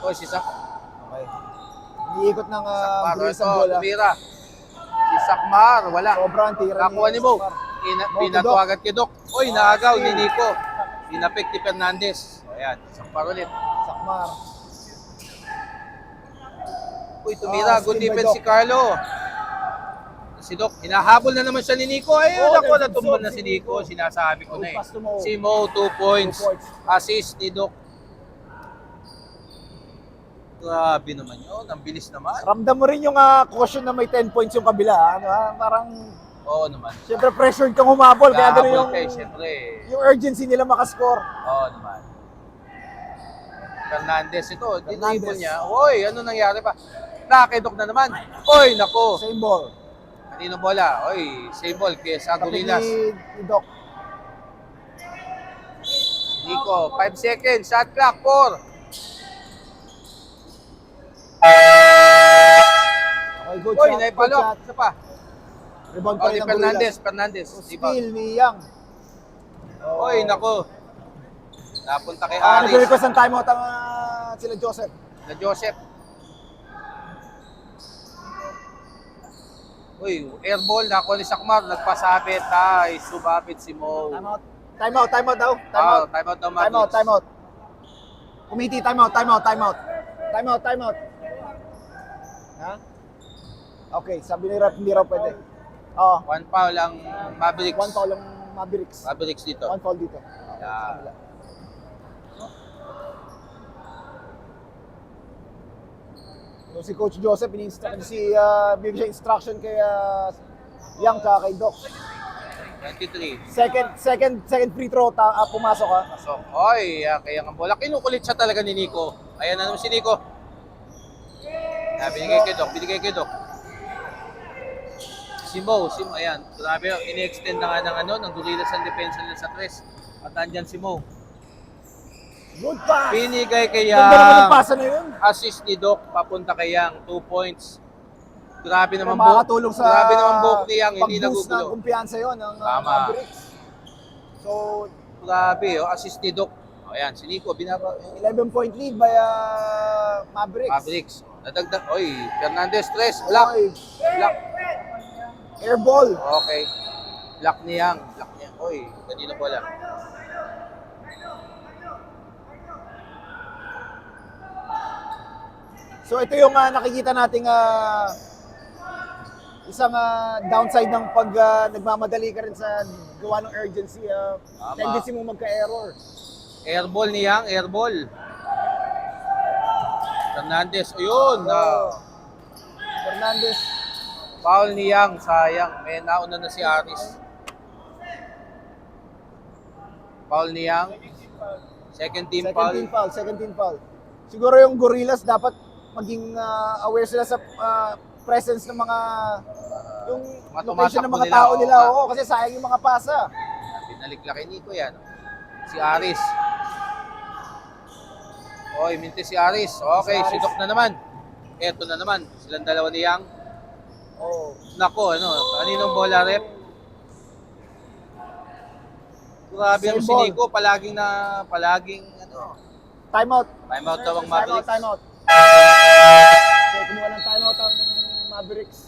O, si Sak. Okay. Iniikot ng Sakmar. Bruce Ito, ang bola. tumira. Si Sakmar, wala. Sobrang tira Nakuha ni Mo. Mo, Pinatuwagan kay Doc. Uy, naagaw ni Nico. Pinapik ni Fernandez. O, ayan. Sakmar ulit. Sakmar. Uy, tumira. Good Steal by defense Doc. si Carlo. Si Doc, hinahabol na naman siya ni Nico. Ayun, Oh, ako, nagsusuot natumbal na si si Nico. Sinasabi ko na eh. Pass to Mo. Si Mo, 2 points. 2 points. Assist ni Doc. Grabe naman yun. Ang bilis naman. Ramdam mo rin yung caution na may 10 points yung kabila. Ano, parang, Oo naman. syempre pressured kang humabol. Kaya ganun Kahabol yung, kayo, syempre. yung urgency nila makascore. Oo naman. Fernandez ito. Fernandez. Dinibon niya. Uy, ano nangyari pa? Nakidok na naman. Uy, nako. Same ball. Kanino bola? Uy, same ball kay Kapit Sagolinas. ni Doc. Nico, 5 seconds. Shot clock, 4. Okay, good Uy, shot. Good naipalo. shot. Isa pa. Rebound Oh, pa ni rin ng Fernandez. Gorillas. Fernandez. Diba? Steal ni Yang. Uy, nako. Napunta kay Nag-request Aris. ng timeout ang sila Joseph. Na Joseph. Uy, airball na ako ni Sakmar. Nagpasabit. Ay, subabit si Mo. Timeout. Timeout daw. Ah, Timeout. timeout daw, Timeout, Mavericks. timeout. Committee, timeout. Timeout. Ha? Okay, sabi ni Rep, hindi raw pwede. Oo. 1 foul ang Mavericks. 1 foul ang Mavericks. Mavericks dito. 1 foul dito. Yeah. So, si Coach Joseph, bigyan siya instruction kay Yang tsaka kay Doc. 23. Second free throw, pumasok ha. So, oy, kaya ang bola. Kinukulit siya talaga ni Nico. Ayan na naman si Nico. Binigay kay Doc. Si Mo, ayan. Grabe, ini-extend na nga ng Gorillas ang depensa nila sa 3. At nandyan si Mo. Good pass! Binigay kay Ganda naman Yang. yung pasa na yun. Assist ni Doc, papunta kay Yang. 2 points. Grabe naman Makakatulong sa Grabe naman buhok ni Yang, hindi pag-boost ng nagugulo. kumpiyansa yun ng Tama. Mavericks. So, Grabe, assist ni Doc. Ayan, si Nico, 11-point lead by Mavericks. Mavericks. Nadagdag. Oy, Fernandez, stress. Block. Oy, Block. air ball. Okay. Block ni Yang. Oy, kanino bola? So ito yung nakikita nating isang downside ng pag nagmamadali ka rin sa gawa ng urgency. Tama. Tendency mo magka-error. Airball ni Yang, airball. Fernandez, ayun. Fernandez. Foul ni Yang, sayang. May nauna na si Aris. Foul ni Yang. Second team foul. Siguro yung Gorillas dapat maging aware sila sa presence ng mga yung Mga location ng tumatakbo mga nila, tao oo nila. nga. Oo, kasi sayang yung mga pasa. Binalik kay Nico yan. Si Aris. Oy, minti si Aris. Okay, Si Aris. si Doc na naman. Eto na naman. Silang dalawa ni Yang. Oh. Nako, ano, kaninong bola rep? Grabe ang Same si ball. Nico, palaging ano, Timeout. timeout daw ang Timeout, Mavericks. timeout. So, kumuha ng timeout ang Mavericks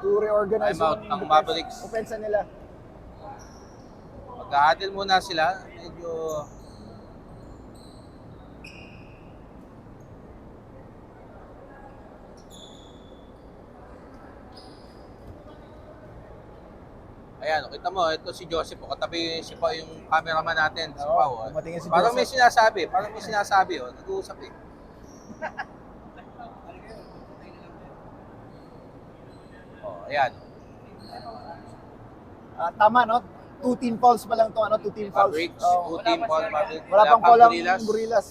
to reorganize Timeout yung ang defense- Mavericks. offense nila. Mag-huddle muna sila. Medyo ayan, kita mo, ito si Joseph, katabi si Pao yung cameraman natin, si Oo, Pao. tumatingin si Parang may Joseph. sinasabi, nag-uusap eh. Oh, ayan. Tama, no? 2 team fouls pa lang to, ano? 2 team fouls. Mavericks, Oo. 2 team foul Mavericks. Wala pang call ang Gorillas. Gorillas.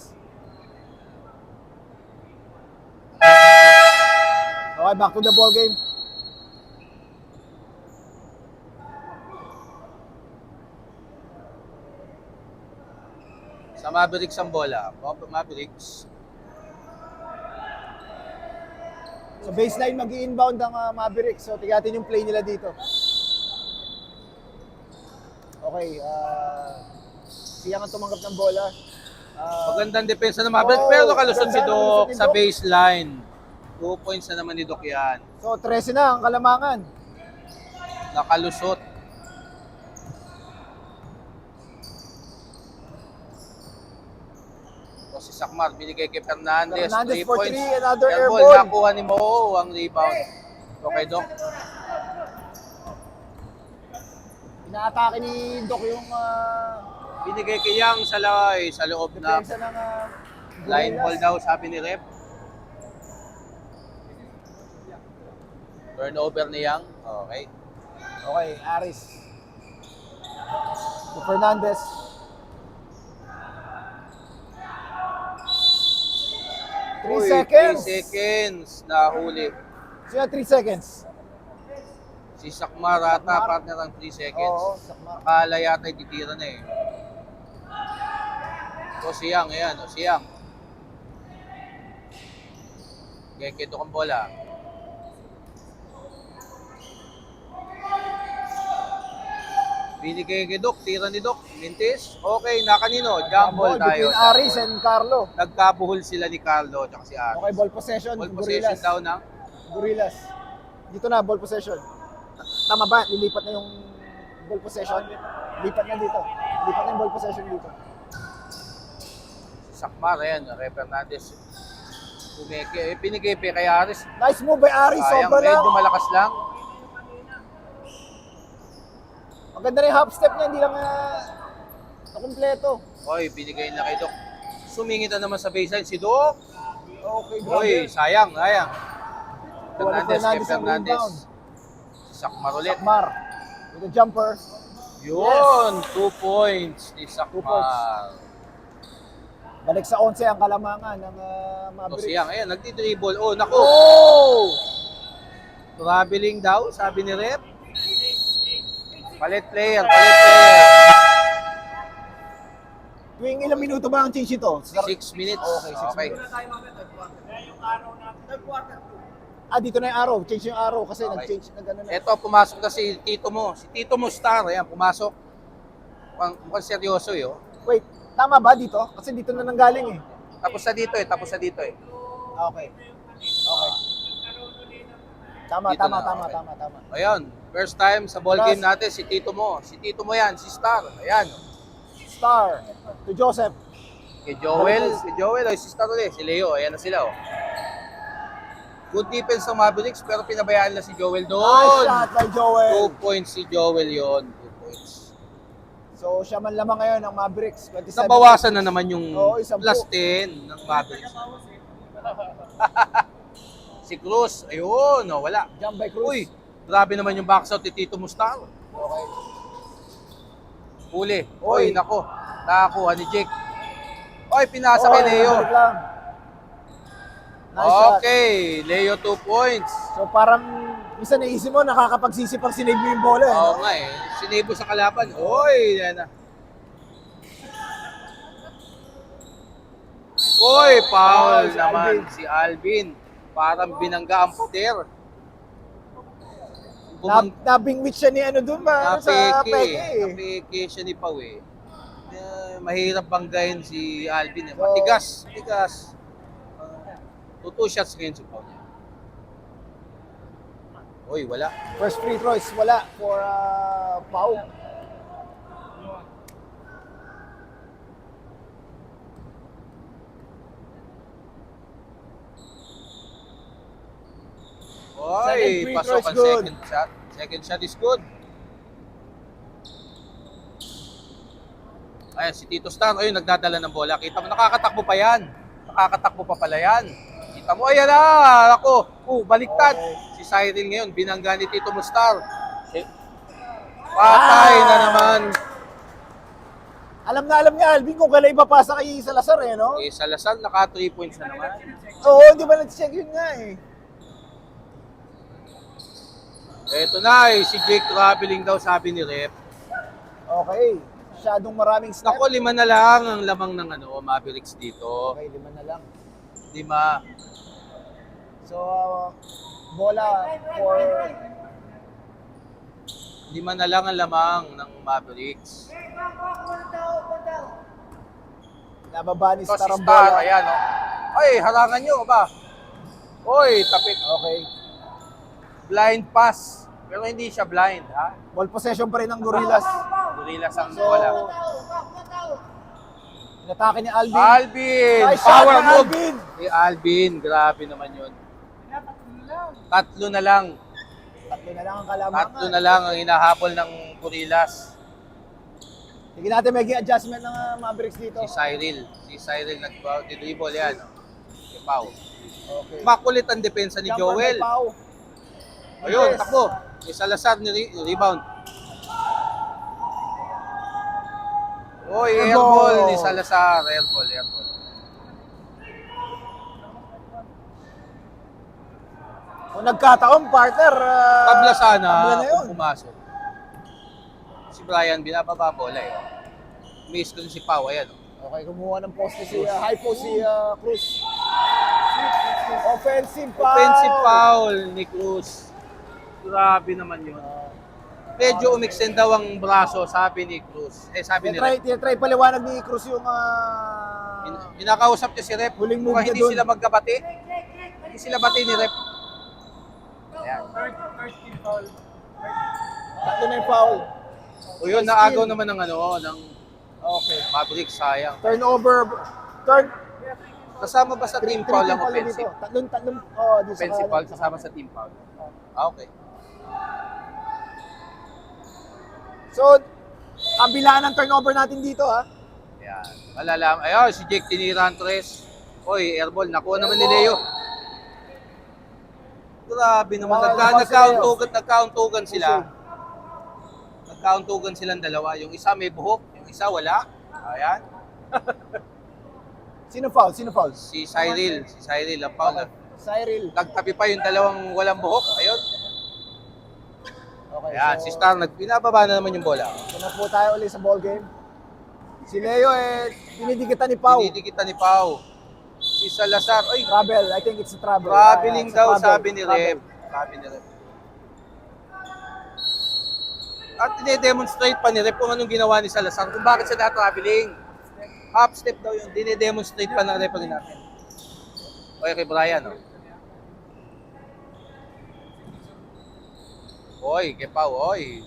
Okay, back to the ball game. Sa Mavericks ang bola. Mavericks. So baseline mag-i-inbound ang Mavericks. So tigatin yung play nila dito. Okay, siyang ang tumanggap ng bola. Magandang depensa ng Mavericks, Oo, pero nakalusot si ganda, Doc nakalusot ni sa Doc. baseline. 2 points na naman ni Doc yan. So 13 na ang Kalamangan. Nakalusot. O si Sakmar, binigay kay Fernandez. Fernandez 3 for points. 3, another Air air ball. ball. Nakuha ni Mo ang rebound. Okay, Doc. Inaatake ni Doc yung Binigay kay Yang sa loob na depensa ng line Gorillas. ball daw, sabi ni Rep. Turnover ni Yang. Okay. Okay, Aris. To Fernandez. Uy, 3 seconds. 3 seconds. Nahuli. Sino 3 seconds? Si Sakmar ata, partner ang 3 seconds. Oo, sakma. Akala yata ititira na eh. So si Yang, ayan. O si Yang. Kekito kang bola. Binigay kay Doc, tira ni Doc. Mintis. Okay, nakanino. Jump ball tayo. Between Aris and Carlo. Nagkabuhol sila ni Carlo at si Aris. Okay, ball possession. Ball possession Gorillas. daw ng Gorillas. Dito na, ball possession. Tama ba? Lilipat na yung ball possession? Lipat na dito. Lipat na yung ball possession dito. Sakmar. Ayan, Ray Fernandez. Pumeke. Pinigay pa kay Aris. Nice move by Aris. Sayang, Sobra lang. medyo malakas lang. Maganda na yung half step niya. Hindi lang nakumpleto. Oy, binigay na kay Doc. Sumingit na naman sa baseline si Doc. Okay, Oy, sayang. Fernandez kay Fernandez ang Fernandez. rebound. Sakmar ulit. Sakmar. With a jumper. Yun, 2 points ni 2 points. Sakmar. Balik sa 11 ang Kalamangan ng O Mavericks. siyang, ayan, nagtidribble. Oh, naku. Oh! Traveling daw, sabi ni Rep. Palit player. Tuwing ilang minuto ba ang change ito? 6 minutes. Okay, 6 Okay. minutes. Yung araw natin, nag-quarter 2. Dito na yung arrow. Change yung arrow kasi Okay. nag-change na gano'n na. Ito, pumasok na si Tito mo. Si Tito mo star. Ayan, pumasok. Mukhang seryoso yun. Wait, tama ba dito? Kasi dito na nanggaling eh. Tapos na dito eh. Okay. Okay. Tama, Dito tama, na, tama, okay. tama. Ayun, first time sa ball Plus- game natin, si Tito mo. Si Tito mo yan, si Star. Ayan. Star to Joseph. Kay Joel, ay si Star ulit. Si Leo, ayan na sila. Oh. Good defense ng Mavericks, pero pinabayaan na si Joel Nice doon. shot by Joel. 2 points si Joel yon. 2 points. So siya man lamang ngayon ng Mavericks. 27. Nabawasan na naman yung Oo, 10. plus 10 ng Mavericks. Si Cruz, ayun, oh, wala. Jump by Cruz. Uy, grabe naman yung box out ni Tito Mustar. Okay. Huli. Uy. Uy, nako. Nakakuha ni Jake. Oy, pinasa kay Leo. balik lang. Nice shot. Okay, Leo 2 points. So parang minsan naisip mo nakakapagsisi pag sinave mo yung bola. Oo nga eh. Sinebo sa kalaban. Oy, yan na. Oy, foul Si naman Alvin. si Alvin. Parang binangga ang pader. Nabingwit siya ni ano dun ba? Sa peke eh. Napeke siya ni Pau eh. Mahirap banggain si Alvin eh. So, Matigas. 2 shots ngayon si Pau niya. Uy, wala. First free throw is wala for Pau. Second Oy, free pasok throw is ang good. second shot. Second shot is good. Ayan, si Tito Star, ayun, nagdadala ng bola. Kita mo, nakakatakbo pa yan. Nakakatakbo pa pala yan. Kita mo, ayan na, ako. Baliktad. Si Cyril ngayon, binangga ni Tito Mustar. Patay na naman. Alam niya Alvin kung kailan ipapasa kay Salazar eh, no? Eh, Salazar, naka 3 points na naman. Oo, hindi ba nag-check yun nga eh. Eto na eh, si Jake traveling daw, sabi ni Rep. Okay. Masyadong maraming step. Ako, 5 na lang ang lamang ng Mavericks dito. Okay, 5 na lang. 5. So, bola for 5 na lang ang lamang ng Mavericks. nababa ni Ito si Star ang Star, bola. ayan o. Ay, harangan nyo ba? Oy, tapit. Okay. Blind pass. Pero hindi siya blind, ha? Ball possession pa rin ng Gorillas. Gorillas ang So, bola. inatake ni Alvin. Alvin! Nice shot Power ng move! Alvin! Alvin, grabe naman yun. 3 na lang. 3 na lang ang kalamangan. 3 na lang ang hinahabol ng Gorillas. Tignan natin maging adjustment ng Mavericks dito. Si Cyril nag-dribble yan. Si Pau. Okay. Makulit ang depensa ni Jumper Joel. by Pau. Ayun, Yes. takbo. Si Salazar ni rebound. Oy, airball ni Salazar. Airball. Kung nagkataon, partner, Tabla sana tabla na yun. kung pumasok. Si Brian, binababa ang bola eh. Miss ko si Pau, ayan. Okay, kumuha ng poste high post si Cruz. Offensive foul. Offensive foul ni Cruz. Grabe naman yun. Medyo umextend daw ang braso, sabi ni Cruz. Sabi ni Rep. Try paliwanag ni Cruz yung Pinakausap niya si Rep. Huling move Mukhang niya hindi doon. sila magkabati. Hindi sila bati ni Rep. Ayan. First team foul. tatlo na yung foul. O yun, naagaw naman ng Okay. Mavericks, sayang. Turnover. Kasama ba sa team foul ang offensive? Tatlong, dito Offensive foul kasama sa team foul. Okay. So, kabilaan ng turnover natin dito ha. Ayan. Malalam. Ayun, si Jake tinira ang tres. Oy, airball. Nakuha naman ni Leo. Grabe naman. Nagkauntugan sila. Nagkauntugan silang dalawa. Yung isa may buhok, yung isa wala. Ayan. Sino foul? Si Cyril ang foul. Cyril. Nagtabi pa yung dalawang walang buhok. Ayun. Okay, Ayan, si Star, pinababa na naman yung bola. So na po tayo ulit sa ball game. Si Leo dinidikitan ni Pau. Dinidikitan ni Pau. Si Salazar, ay, Travel, I think it's a travel. traveling It's a daw, travel. sabi ni Travel. Rep. At dine-demonstrate pa ni Rep kung anong ginawa ni Salazar, kung bakit siya na-traveling. Half step daw yun, dine-demonstrate pa ng referee natin. Okay, kay Brian, oh. Oy, kay Pau, oy.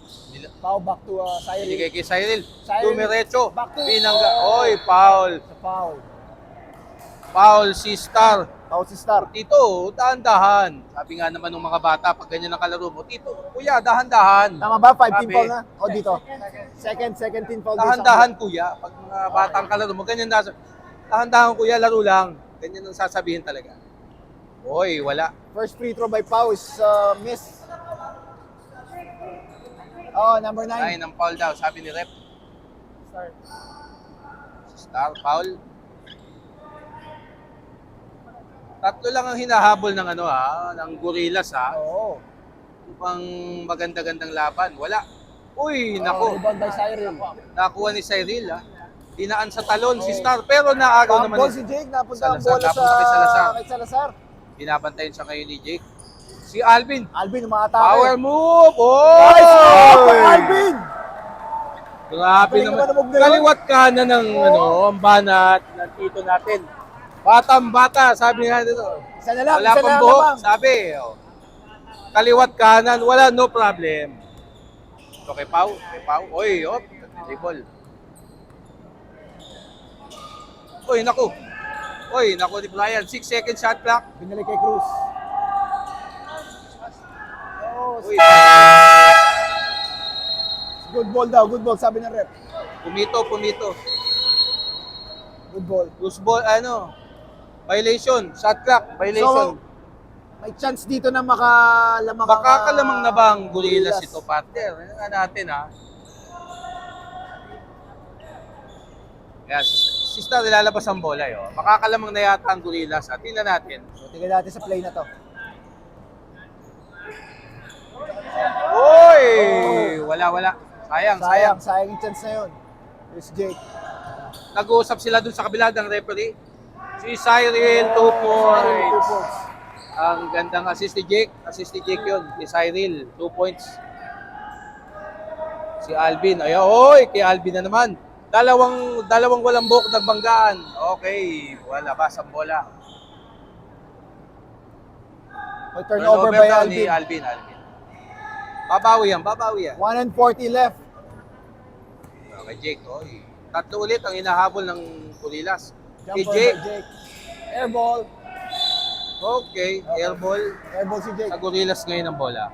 Pau back to Cyril. Binigay kay Cyril. Cyril. Dumiretso. Back to- Binangga. Oy, foul. Sa foul. Foul si Star. Pau si Star. Tito, dahan-dahan. Sabi nga naman ng mga bata, pag ganyan ang kalaro mo, Tito, kuya, dahan-dahan. Tama ba? 5 team Sabi. foul na? O dito? Second team foul. Dahan-dahan, kuya. Pag mga bata ang kalaro mo, ganyan na. Dahan-dahan, kuya, laro lang. Ganyan ang sasabihin talaga. Oy, wala. First free throw by Pau is miss. Oh, number 9. Ay, ng foul daw, sabi ni Rep. Start. Star, foul. Tatlo lang ang hinahabol ng ng Gorillas Oo. Upang maganda-gandang laban. Wala. Uy, Oh, nako. rebound by Cyril. Nakuha ni Cyril, Dinaan sa talon si Star, pero naagaw naman Ball ni si Jake, napunta ang Salazar, bola napunta kay Salazar. kay Salazar. Binabantayan siya ngayon ni Jake. Si Alvin. Alvin, umaatake. Power move! Nice move by Oh! Alvin! Grabe Galing naman. naman ang move na yun. Kaliwat kanan ng ang banat ng tito natin. Batang bata, sabi nga dito. Isa na lang, Wala isa pang na buhok, lamang. sabi. Oh. Kaliwat kanan, wala, no problem. So kay Pau. Oy, table. Oy, naku ni Brian. 6 second shot clock. Binalik kay Cruz. Oh, Uy, good ball daw, good ball, sabi ng rep. pumito. Good ball. Loose ball, violation. Shot clock, violation. So, may chance dito na makalamang Baka kalamang na ba ang Gorillas ito, partner? Ano nga natin, ha? Kaya, sista, nilalabas ang bola, yo. Makakalamang na yata ang Gorillas, ha? Tingnan natin. So, tingnan natin sa play na to. Uy! Wala. Sayang. Sayang yung chance na yun. Here's Jake. Nag-uusap sila dun sa kabila ng referee. Si Cyril, 2 2 points. points. Ang gandang assist ni Jake. Assist ni Jake yun. Si Cyril, 2 points. Si Alvin. Kay Alvin na naman. Dalawang walang buhok nagbanggaan. Okay, wala ba ang bola. May turnover by daw ni Alvin. Alvin. Babawi yan. 1:40 left. Okay, Jake. Tatlo ulit ang hinahabol ng Gorillas. Kay Jumper Jake. by Jake. Airball. Okay, airball. Airball si Jake. Sa Gorillas ngayon ang bola.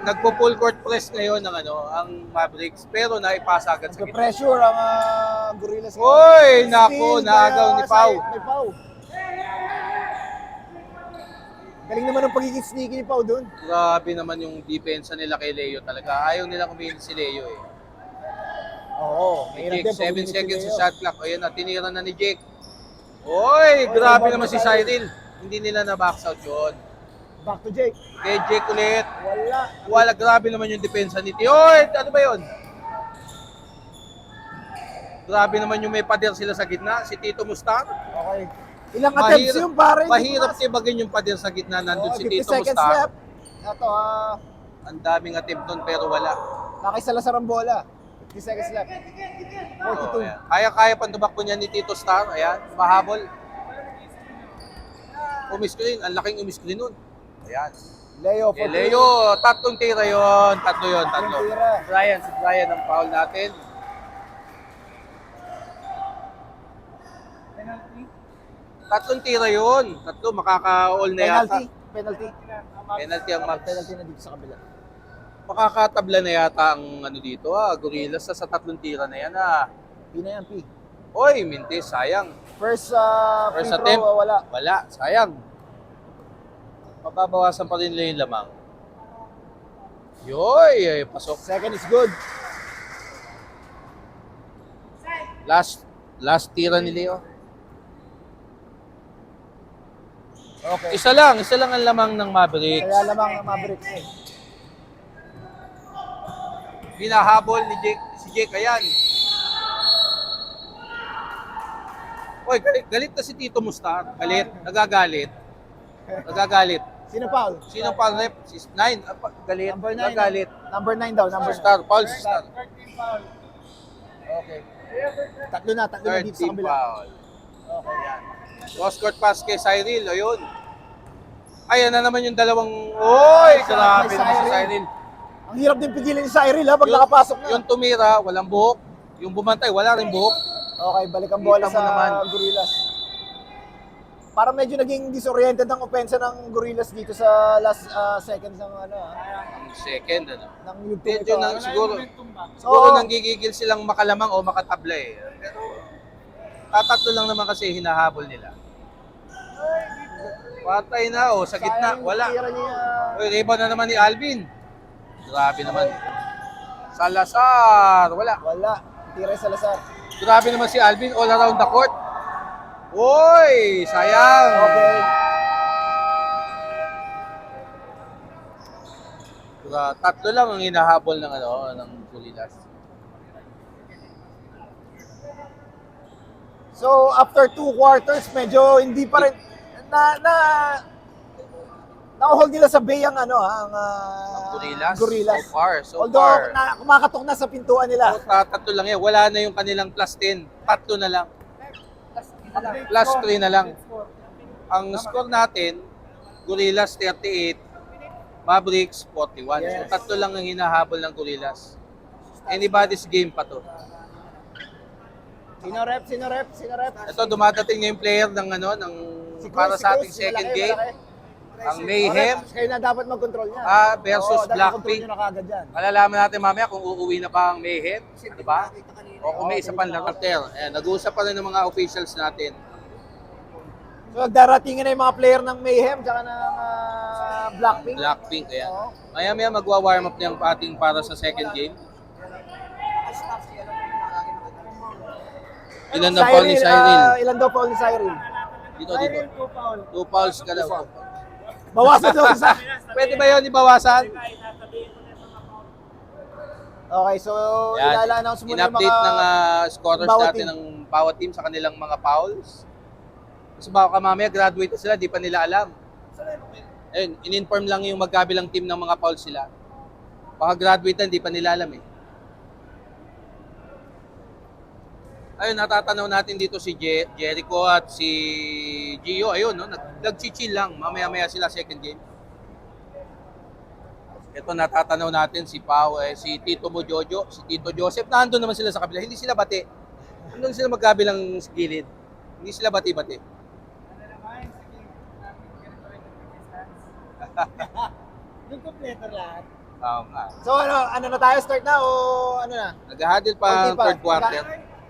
Nagpo-full court press ngayon ng ang Mavericks, pero naipasa agad sa gitna. Pressure ang Gorillas. Oy, naku, Steal naagaw by, ni Pau. May Pau. Galing naman ang pagiging sneaky ni Pau dun. Grabe naman yung depensa nila kay Leo talaga. Ayaw nila kumain si Leo eh. Oo. Si Jake, 7 seconds sa shot clock. Ayan na, tinira na ni Jake. Oy, grabe naman si Cyril. Hindi nila na-box out yun. Back to Jake. Kay Jake ulit. Wala. Grabe naman yung depensa ni Tio. Oy, ano ba yun? Grabe naman yung may pader sila sa gitna. Si Tito Mustar. Okay. Ilang attempts yung pare? Mahirap tibagin yung pader sa gitna. Nandun si 50 Tito seconds Mustar. left. Ito, Ang daming attempt nun pero wala. nakaisala sa rambola. 50 seconds left. 42. Ayan. Kaya pang tumakbo niya ni Tito Star. Ayan, mahabol. Umiscreen. Ang laking umiscreen nun. Ayan. Leo for Leo, tatlong tira yun. Tatlo. Tatlong tira. Si Brian ang foul natin. Tatlong tira yun. Tatlo, makaka-all na yata. Penalty. Penalty ang max. Penalty na dito sa kabila. Makakatabla na yata ang dito Gorillas sa tatlong tira na yan P na yan, P. Oy, mintis, sayang. First First free attempt. throw, wala. Wala, sayang. Mababawasan pa rin nila yung lamang. Yoy, pasok. Second is good. Last tira ni Leo. Okay. Isa lang ang lamang ng Mavericks. Kaya lamang ang Mavericks. Binahabol ni Jake, si Jake, ayan. Oy, galit na si Tito Mustar. Nagagalit. Sino foul? Sino pa rep? Si 9. Galit. Number 9. Nagagalit. Number 9 daw. Number Si Star, Paul si Star. Okay. Tatlo na dito sa 13 kabila. foul. Okay. Cross court pass kay Cyril, ayun. Ayan na naman yung dalawang, oy, grabe naman si Cyril. Ang hirap din pigilan ni Cyril pag nakapasok na. Yung tumira, walang buhok. Yung bumantay, wala rin buhok. Okay, balik ang bola Kita mo sa naman. Gorillas. Para medyo naging disoriented ang opensa ng Gorillas dito sa last seconds ng Second, ng YouTube Medyo ito. siguro nanggigigil silang makalamang o makatabla eh. Pero tatatlo lang naman kasi hinahabol nila. Patay na sa gitna, Sayang wala. tira niya. Oy, rebound na naman ni Alvin. Grabe naman. Salazar, wala. Wala. Tira sa Salazar. Grabe naman si Alvin all around the court. Oy, sayang. Okay. Tatlo lang ang hinahabol ng Gorillas. So, after 2 quarters, medyo hindi pa rin na-hold nila sa bay ang ano, ang Gorillas. So Although, far. kumakatok na sa pintuan nila. Tatlo lang yan. Wala na yung kanilang plus 10. Tatlo na lang. Plus 3 na lang. Ang score natin, Gorillas 38, Mavericks 41. So Yes. tatlo lang ang hinahabol ng Gorillas. Anybody's game pa to. Sino rep? Ito dumadating na yung player ng ano ng Si Cruz, para si sa Cruz, ating second malaki, game. malaki. Ang Mayhem Kayo na dapat mag-control niya. versus Oo, dapat Blackpink. control niyo na kagad yan. Malalaman natin mamaya kung uuwi na pa ang Mayhem, di ba? O kung may isa pang laro. Ayan, nag-uusap pa rin ng mga officials natin. So, daratingin na yung mga player ng Mayhem tsaka ng Blackpink. Blackpink, ayan. Oo. Maya-maya magwa-warm up na yung ating para sa second game. Ilan na foul ni Cyril? Ilan daw foul ni Cyril? Dito. 2 fouls ka daw. Bawasan daw isa. Pwede ba yun ibawasan? Okay, so ilala-announce muna yung mga In-update ng scorers bawat natin team. ng bawat team sa kanilang mga fouls. Kasi baka mamaya graduate na sila, di pa nila alam. Ayun, in-inform lang yung magkabilang team ng mga fouls sila. Baka graduate na, di pa nila alam eh. Ayun, natatanaw natin dito si Jericho at si Gio. Ayun, no? Nag-chill lang. Mamaya-maya sila second game. Ito natatanaw natin si Pau, si Tito Mojojo, si Tito Joseph. Nandun naman sila sa kabila. Hindi sila bati. Nandun sila magkabilang gilid. Hindi sila bati-bati. Yung kompleto lahat. Tama. So ano na tayo? Start na o ano na? Nag-huddle pa ang Okay pa. third quarter.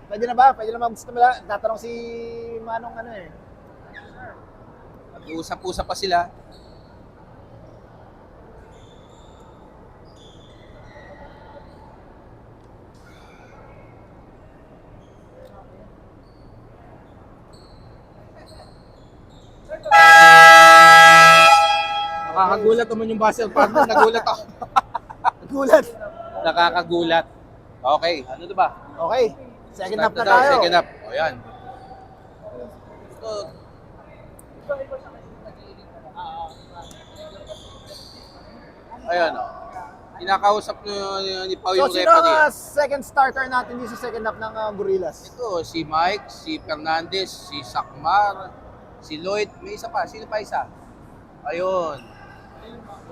Pwede na ba? Pwede na mag-gusto mo lang. Tatanong si Manong ano eh. Nag-uusap-usap pa sila. Nakakagulat naman yung buzzer partner. Nagulat ako. Gulat. Nakakagulat. Okay, ano na ba? Okay. Second half na Start tayo. Second half. O yan. So, ayan o. Kinakausap ni Pau So yung sino ang referee. second starter natin dito sa second half ng Gorillas? Ito, si Mike, si Fernandez, si Sakmar, si Lloyd. May isa pa. Sino pa isa? Ayun.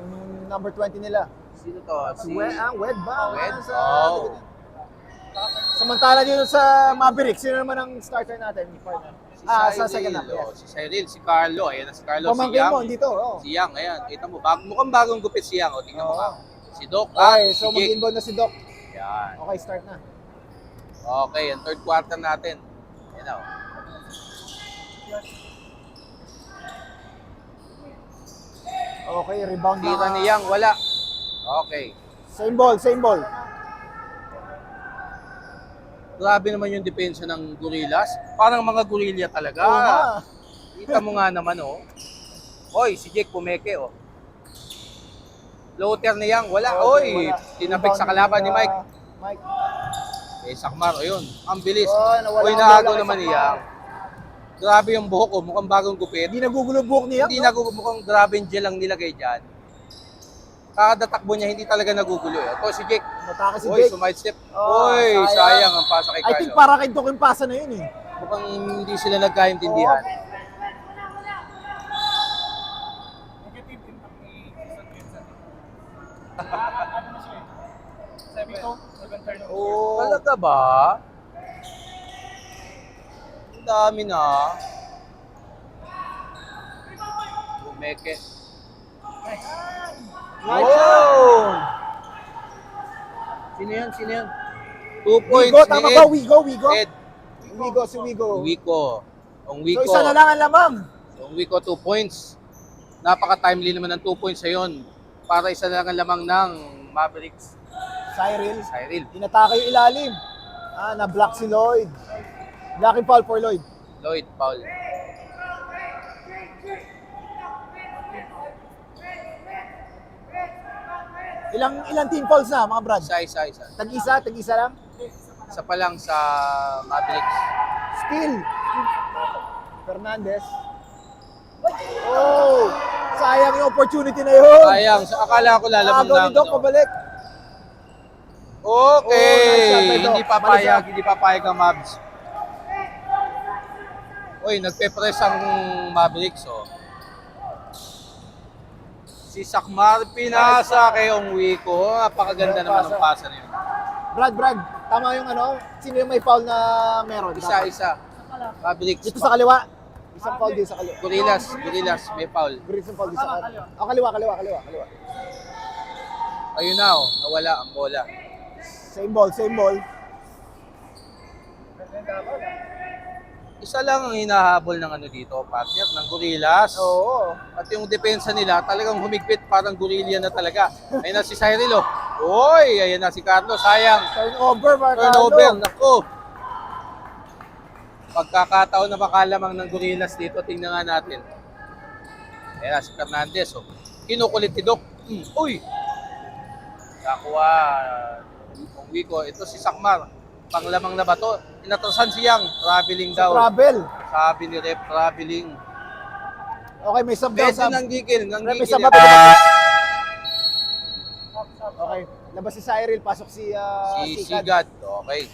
Yung number 20 nila. Sino to? Si Wed ba? Wed? Sa- Oh. Samantala dito sa Mavericks, sino naman ang starter natin? Partner? Sa second half. Oh, Yes. si Cyril, si Carlo. Ayan na si Carlo. Pamangkin si mo, Yang. dito. Oh. Si Yang, ayan. Kita mo, mukhang bagong gupit si Yang. O, tingnan mo Oo. ka. Si Doc at Okay, so si Jake. mag-inbound na si Doc. Yan. Okay, start na. Okay, ang third quarter natin. Ayan o. Okay, rebound na. Tira ni Yang, wala. Okay. Same ball, same ball. Grabe naman yung depensa ng Gorillas. Parang mga gorilla talaga. Oo nga. Kita mo nga naman, oh. Oy, si Jake pumeke, oh. Floater ni Yang, wala. Oy, wala. tinapik sa Rebound kalaban ni na- Mike. Mike. Eh, Sakmar, ayun. Ang bilis. Oh, nawala Oy, ang nahago bola kay naman ni Sakmar. Yang. Grabe yung buhok, oh. Mukhang bagong gupit. Hindi nagugulo buhok niya. Hindi mukhang grabe yung gel ang nilagay dyan. Kada takbo niya, hindi talaga nagugulo. Eh. Ito si Jake. Mataka si Oy, Jake. sumide-step. Oh, Oy, sayang. sayang ang pasa kay I think Carlo. para kay Doc yung pasa na yun eh. Mukhang hindi sila nagkaintindihan. Negative impact ni San Vincent. Ano na siya eh? 7 turnover. Oh. Talaga ba? Ang dami na. Bumeke. Oh! Sino yan? Sino yan? 2 points Wigo, ni tama Ed. ba? Wigo, Wigo? Ed. Wigo, si Wigo. Wiko. Ang So Wiko. isa na lang ang lamang. Ang Wiko, 2 points. Napaka-timely naman ng 2 points sa yun. Para isa na lang ang lamang ng Mavericks. Cyril. Cyril. Inatake yung ilalim. Na-block si Lloyd. Blocking foul for Lloyd. Lloyd, Paul. Ilang team fouls na, mga Brad? Isa. Tag-isa lang. Isa pa lang sa Mavericks. Still. Fernandez. Oh! Sayang yung opportunity na yun. Sayang, akala ko lalamang Agaw ng ni Doc, ano. pabalik. Okay, Oh, nice shot by Doc. hindi papayag ang Mavs. Uy, nagpe-press ang Mavericks, oh. Si Sakmar pinasa kay Ongwiko. Napakaganda naman ng pasa niyo. Brad, tama yung ano? Sino yung may foul na meron? Isa. Mavericks. Dito sa kaliwa. Isang foul din sa kaliwa. Gorillas, may foul. Isang foul din sa kaliwa. Oh, kaliwa. Ayun na, oh, nawala ang bola. Same ball. Isa lang ang hinahabol ng ano dito, partner, ng Gorillas. Oo. At yung depensa nila, talagang humigpit, parang gorilla na talaga. Ayun na si Cyril, oh. Uy, ayun na si Carlos, sayang. Turnover, Turnover, naku. Pagkakataon na makalamang ng Gorillas dito, tingnan nga natin. Ayun na si Fernandez, oh. Kinukulit ni Doc. Uy! Nakuha. Kung wiko, ito si Sakmar. Panglamang na ba to? Inatrasan siyang traveling daw. Travel. Sabi ni Rep, traveling. Okay, may sub daw. Medyo nanggigil. May sub yan. Okay, labas si Cyril, pasok si Si Sigad. Okay.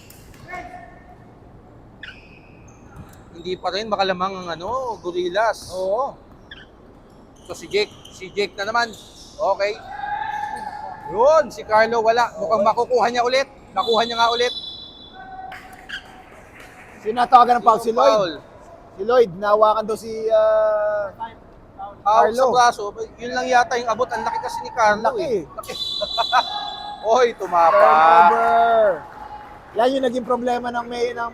Hindi pa rin makalamang ang ano, Gorillas. Oo. So si Jake na naman. Okay. Yun, si Carlo wala. Mukhang makukuha niya ulit. Nakuha niya nga ulit. Sinatawagan ng foul si Lloyd. Foul. Si Lloyd, nahawakan daw si Hawak sa Carlo. braso. Yun lang yata yung abot. Ang laki kasi ni Carlo. Laki. Laki. Oy, tumapa. Turnover. Yan yung naging problema ng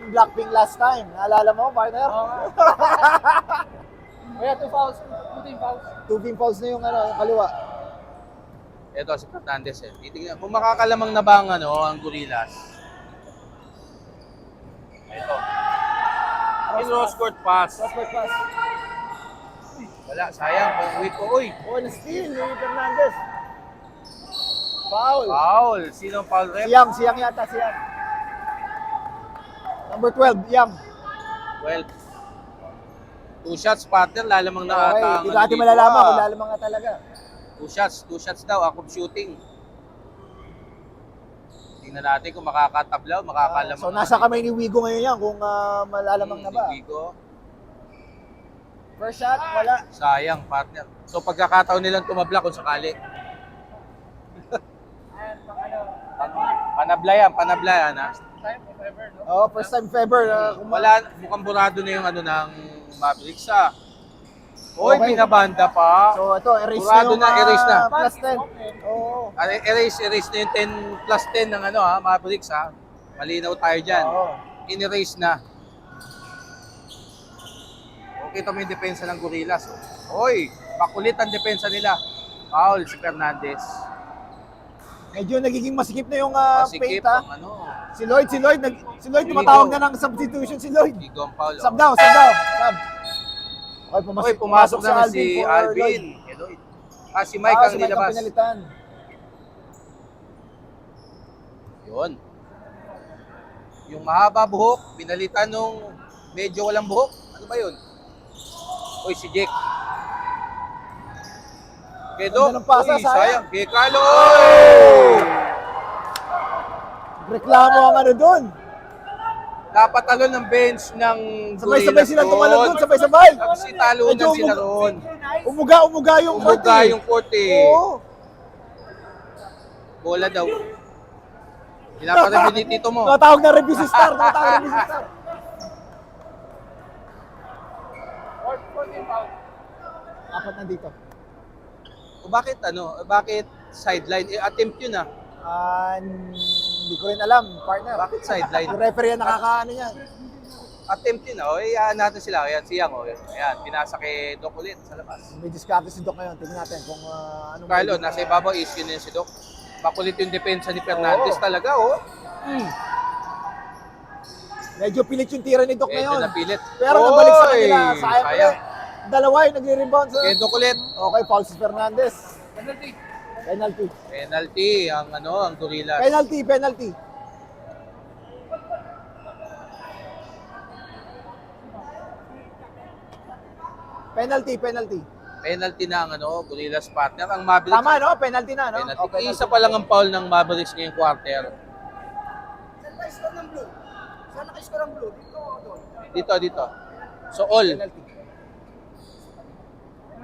Blackpink last time. Naalala mo, partner? Kaya 2 fouls, 2 team fouls. Two team fouls na yung kaliwa. Ito si Fernandez. Titignan. Kung makakalamang na ba ang Gorillas? Ito. In cross court pass. Cross-court pass. Wala, sayang. Wait ko. Uy, Oh, na-steal ni Fernandez. Foul. foul. Sino ang foul rep? Siyang yata, siyang. Number 12, Yang. Well, 2 shots, partner. Lalamang na Okay, ata ang hindi ano natin dito, malalaman ah. kung lalamang nga talaga. 2 shots daw. Akong shooting. Tingnan natin kung makakatablaw, makakalamang. So nasa kamay ni Wigo ngayon yan kung malalamang na ba. Bigo. First shot, wala. Sayang, partner. So pagkakataon nilang tumabla kung sakali. Panablayan, ha? Time, if ever, no? Oh, first time if ever. Wala, mukhang burado na yung ano ng Mavericks, ha? Oy, Okay. binabanda pa. So ito, erase Burado na yung erase na. plus 10. Oo. Erase na yung 10 plus 10 ng ano, ha, Mavericks, ha? Malinaw tayo dyan. Oo. In-erase na. Okay, ito mo yung depensa ng Gorillas. Oy, makulit ang depensa nila. Foul si Fernandez. Medyo nagiging masikip na yung Masikip paint, ha. ang ano. Si Lloyd tumatawag na ng substitution si Lloyd. Bigo ang foul. Sub daw. Sub. Okay, Okay, pumasok naman si for Alvin. Lloyd. Si Mike ang Si Mike ang nilabas. pinalitan. Yun. Yung mahaba buhok, binalitan nung medyo walang buhok. Ano ba yun? Uy, si Jake. Kay Doc. Ganda ng pasa, Uy, sayang. Kay Carlo. Oy! Reklamo ang ano doon. Napatalon ng bench ng Sabay-sabay Gorillas silang doon. tumalon doon, sabay-sabay. Kasi talunan Medyo sila roon. Umuga yung court. Umuga eh. yung court eh. Oo. Bola daw. Pinapareview ni Tito mo. Tumatawag na review si Star. Four team fouls. Apat na dito. O bakit sideline? Attempt yun ah. Hindi ko rin alam, partner. Bakit sideline? Yung referee ang nakakaano yan. Attempt yun ah. O, iyaan natin sila. Ayan, siyang o. Ayan, pinasa kay Doc ulit sa labas. May diskarte si Doc ngayon. Tingnan natin kung anong... Carlo, magiging, nasa ibabaw issue na yun si Doc. Makulit yung depensa ni Fernandez Oo. talaga, oh. Medyo pilit yung tira ni Doc Medyo ngayon. napilit. Pero nabalik sa Oy! kanila. Sayang ulit. Dalawa yung nagre-rebound sa... Kay Doc ulit. Okay, foul si Fernandez. Penalty. Penalty. Penalty ang Gorillas. Penalty. Penalty. Penalty na ang Gorillas partner. Ang Mavericks. Tama, no? Penalty na, no? Penalty. Oh, penalty. Isa pa lang ang foul ng Mavericks ngayong quarter. Saan naka-score ng blue? Saan naka-score ng blue? Dito o doon? Dito. So all. Penalty.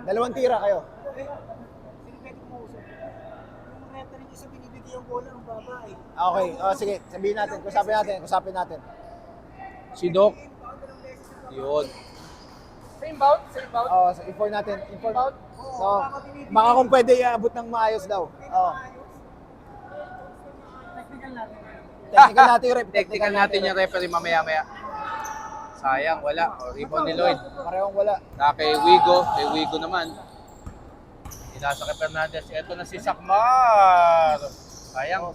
Dalawang tira kayo. Sino pwede kumusap? Yung referee niya sa binibigay yung bola ng babae. Okay, sige. Sabihin natin. Kusapin natin. Si Doc. Yun. Same bout? So inform natin. So, baka kung pwede iabot ng maayos daw. Technical natin. Technical natin yung rep. Technical natin yung referee mamaya-maya. Sayang, wala. Rebound ni Lloyd. Parehong wala. Kay Wigo naman. Inasa kay Fernandez. Ito na si Sakmar. Sayang.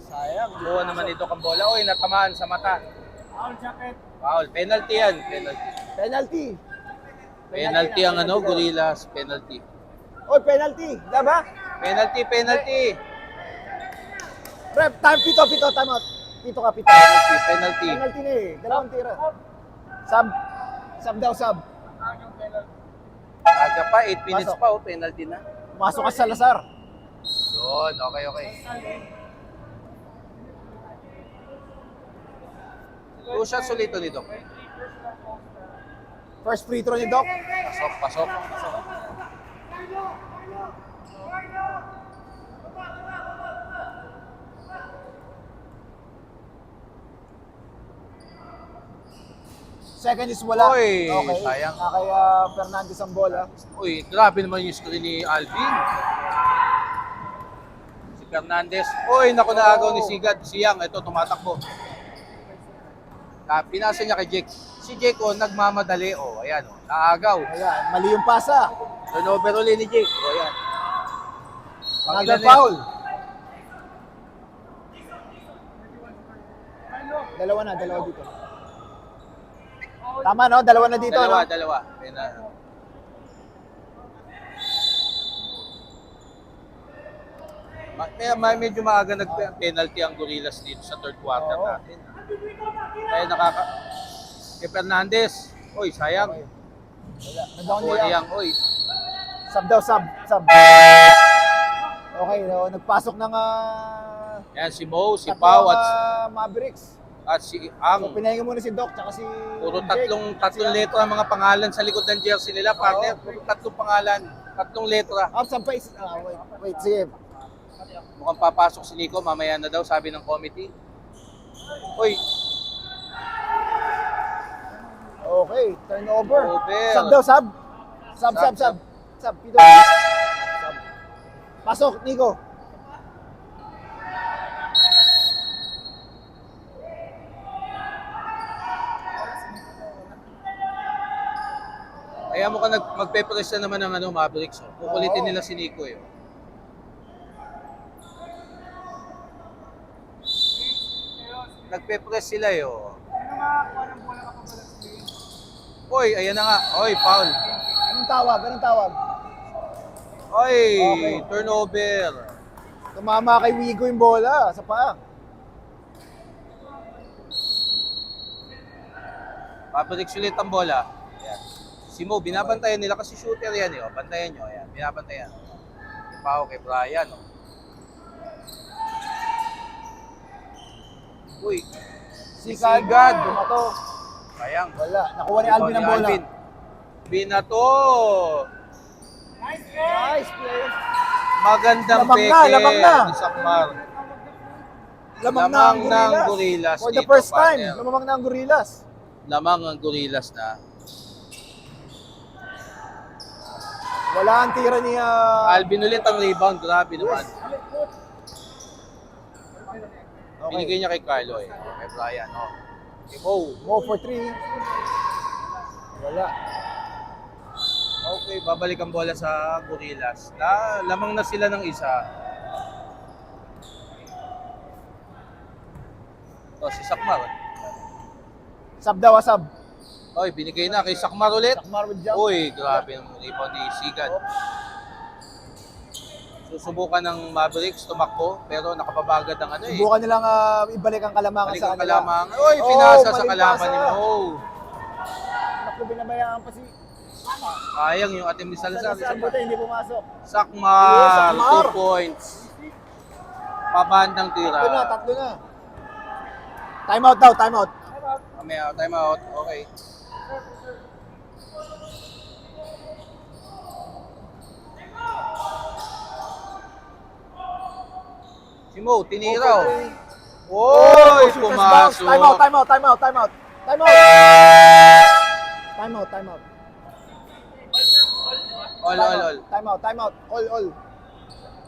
Buwan naman ito kang bola. Uy, natamaan sa mata. Foul jacket. Foul. Penalty yan. Penalty ang Gorillas. Penalty. Oy, penalty. Diba? Penalty. Rep, time pito, time out. Pito ka. Penalty. Penalty na eh. Dalawang tira. Sub daw. Aga pa, 8 minutes Pasok. pa. Penalty na. Pumasok ka sa Lazar. Yun, okay. Two shots ulit dito. First free throw ni Doc. Pasok. Second is wala. Oy, okay. sayang. Kay Fernandez ang bola. Uy, grabe naman yung screen ni Alvin. Si Fernandez. Uy, naku, naagaw ni Sigad. Siyang, ito, tumatakbo. Pinasa niya kay Jake. Si Jake, nagmamadali. Ayan, naagaw. Ayan, mali yung pasa. Turnover ulit ni Jake. Ayan. Another foul. Dalawa dito. Tama, no? Dalawa na dito, no? Dalawa. Medyo maaga nag-penalty ang Gorillas dito sa third quarter Oo. natin. Kaya kay Fernandez. Uy, sayang. Wala. Nag-down Uy, niya. Sub daw. Okay, no? Nagpasok ng Yan, si Mo, si Pau, Mavericks. at si So, Ang. pinahinga muna si Doc, tsaka si Puro Jake. tatlong letra ang mga pangalan sa likod ng jersey nila, partner. Puro tatlong pangalan, tatlong letra. Sampay. Wait, sige. Mukhang papasok si Nico, mamaya na daw, sabi ng committee. Uy, Okay, turnover. Over. Sub daw, sub. Sub. Pito. Sub. Pasok, Nico. kaya mukhang magpe-press na naman ng Mavericks. Kukulitin nila si Nico eh. Nagpe-press sila eh. Ano makakuha ng bola kapag wala sa game? Uy, ayan na nga. Uy, foul. Anong tawag? Uy, Okay. turnover. Tumama kay Wigo yung bola sa paa. Mavericks ulit ang bola. Ayan. Si Mo, binabantayan nila kasi shooter yan eh. Bantayan nyo. Ayan, binabantayan. Si Pao kay Brian. Uy, si Sigad. Bumato. Sayang. Wala. Nakuha ni Alvin ang bola. Binato. Nice play. Magandang Lamang peke na. ni Sakmar. Lamang Lamang na ang ng Gorillas. Gorillas For the dito, first time, partner. lamang na ang Gorillas. Lamang ang Gorillas na. Wala ang tira ni Alvin ulit ang rebound. Grabe naman. Binigay Okay. niya kay Carlo eh. Kay Brian. Kay Mo. Mo for 3. Wala. Okay, babalik ang bola sa Gorillas. Lamang na sila ng isa. Si Sakmar. Sub daw, sub. Oy, binigay na kay Sakmar ulit. Sakmar with jump. Uy, grabe ang rebound ni Sigad. Susubukan ng Mavericks tumakbo pero nakapabagad ang Subukan nilang ibalik ang kalamangan Balik sa ang kanila. kalamang. Uy, pinasa sa maling kalaban pasa. ni Mo. Naku, binabayaan pa si Sayang yung attempt ni Salazar. Salazar, Isa pa. buti hindi pumasok. Sakmar, Sakmar. 2 points. Pabandang tira. Tatlo na. Time out daw, time out. Mamaya, time out. Okay. Si Mo, tinira. Oy, pumasok. Time out, time out, time out, time out. Time out. Time out, time out. All. Time out, time out. All.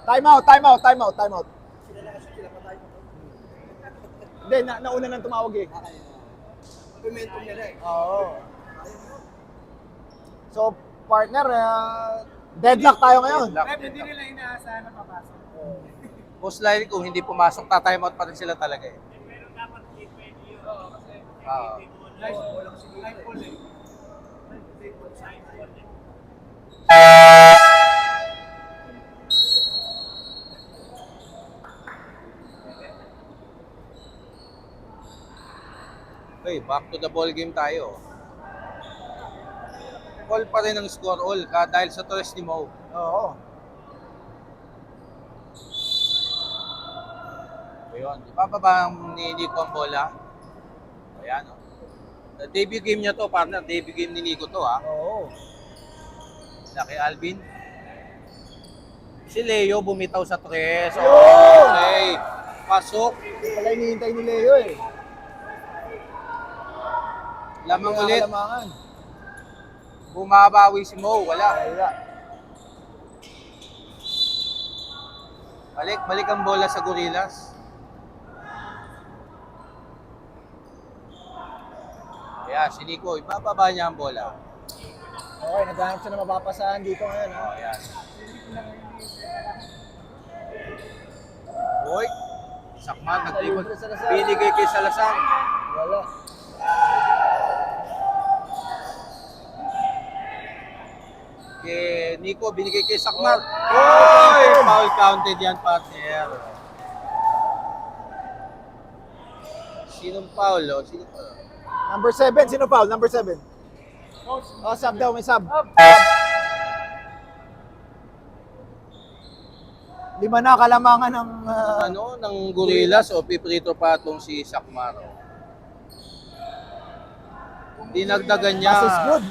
Time out, time out, time out, time out. Hindi, nauna nang tumawag eh. Momentum nila eh. Oo. So, partner, deadlock tayo ngayon. Deadlock. Hindi nila inaasahan na papasok. Most likely kung hindi pumasok, ta-time out pa rin sila talaga eh. Ah. Okay, back to the ball game tayo. All pa rin ang score all dahil sa tres ni Mo. Oo. Ayun, ibababa ni Nico ang bola. Ayan, oh. The debut game niya to, partner. Debut game ni Nico to, ha. Oo. Laki Alvin. Si Leo bumitaw sa tres. Yun! Okay. Pasok. Ito pala hinihintay ni Leo eh. Lamang ulit. Kalamangan. Bumabawi si Mo. Wala. Wala. Balik ang bola sa Gorillas. Ayan, si Nico. Ibababa niya ang bola. Okay, naghahanap siya na mapapasahan dito ngayon. Ha? Oh, ayan. Hoy. Sakman, naglikod. Binigay kay Salazar. Wala. Kay Nico, binigay kay Sakmar. Oy! Foul counted yan, partner. Sinong foul, oh? Sino foul? Number 7, sino foul? Number 7. Oh, sub daw, may sub. 5 na kalamangan ng... Ng Gorillas o piprito pa itong si Sakmar. Dinagdagan niya. Pass is good.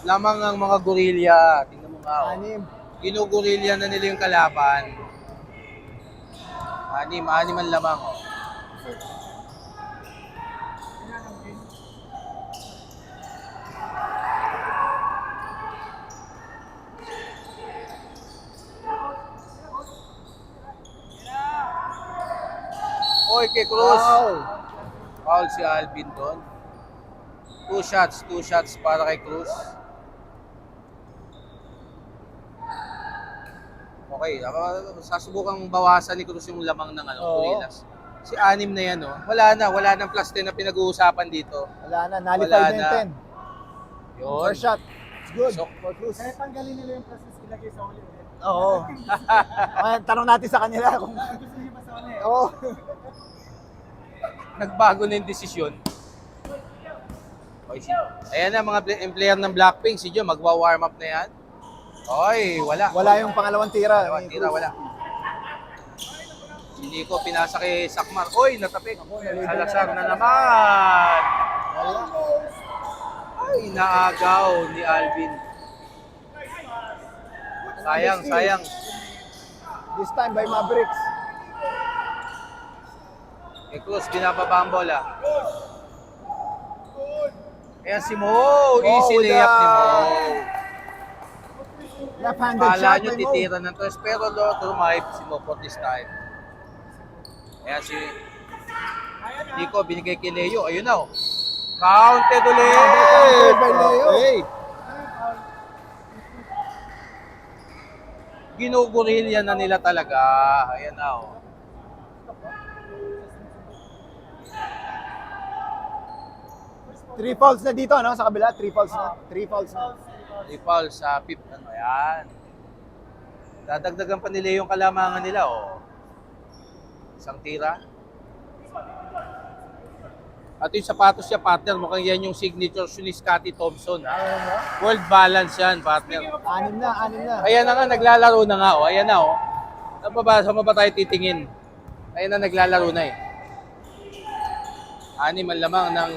Lamang ang mga gorilya. Tingnan mo nga. Oh. 6. Ginugorilya na nila yung kalaban. 6 ang lamang. Oh. Oy, kay Cruz. Foul. Foul si Alvin doon. 2 shots para kay Cruz. Okay, sasubukang bawasan ni Cruz yung lamang ng Oo. Gorillas. Si 6 na yan, oh. Wala nang plus 10 na pinag-uusapan dito. Wala na, nullified Wala na na. yung 10. Yun. First shot. It's good So- for Cruz. Kaya tanggalin nila yung process ilagay sa ulit. Oo. Okay, tanong natin sa kanila kung... Gusto niyo ba sa ulit? Oo. Nagbago na yung desisyon. Okay, ayan na mga player ng Blackpink. Si Joe, magwa-warm up na yan. Oy, wala. Wala yung pangalawang tira. Dalawang ni tira, Cruz. wala. Si Nico, pinasa kay Sakmar. Oy, natapik. Salazar na naman. Wala. Ay, naagaw ni Alvin. Sayang. This time by Mavericks. Kay Cruz, binababa ang bola. Ayan si Mo. Easy with layup ni Mo. Left-handed Kala shot nyo by Mo. titira ng tres, pero tumipe si Mo for this time. Ayan si Nico, binigay kay Leo. Ayun na, oh. Counted ulit! Counted by Leo. Okay. Ginugurilya na nila talaga. Ayan na, oh. Three fouls na dito, no? Sa kabila, 3 fouls na. 3 fouls na. Foul sa fifth. Ayan. Dadagdagan pa nila yung kalamangan nila, oh. Isang tira. At yung sapatos niya, partner, mukhang yan yung signature ni Scottie Thompson. Ha? Ano ba? World balance yan, partner. Anim na. Ayan na nga, naglalaro na nga. O, ayan na, o. Saan ba tayo titingin? Ayan na, naglalaro na eh. Anim ang lamang ng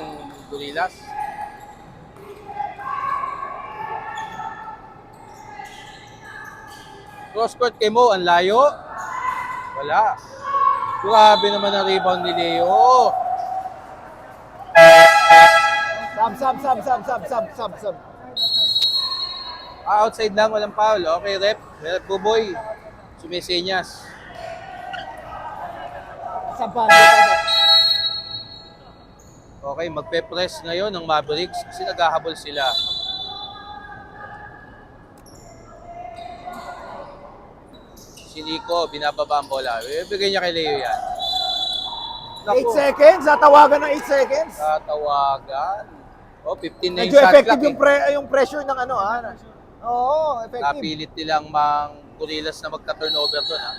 Gorillas. Cross-court kay Mo, ang layo. Wala. Grabe naman ang rebound ni Leo. Sub. Outside lang, walang foul. Okay, rep. Rep Buboy. Sumisenyas. Sub pa. Okay, magpe-press ngayon ng Mavericks kasi naghahabol sila. Si Nico, binababa ang bola. Bigay niya kay Leo yan. 8 seconds, tatawagan ng 8 seconds. Tatawagan. Oh, 15 na yung Medyo shot effective clock yung pressure ng ano, ha? Oo, effective. Napilit nilang mang Gorillas na magka-turnover doon, ha?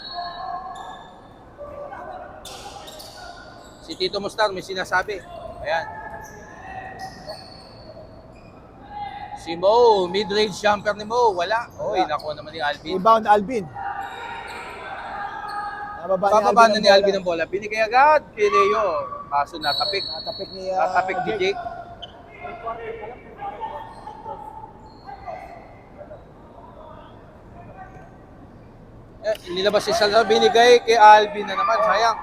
Si Tito Mustar may sinasabi. Ayan. Si Mo, mid-range jumper ni Mo. Wala. Oy, nakuha naman ni Alvin. Rebound Alvin. Bababa na ni Alvin ang bola. Binigay agad kay Leo. Kaso natapik. Natapik ni Jake. Nilabas si Salazar. Binigay kay Alvin na naman. Sayang.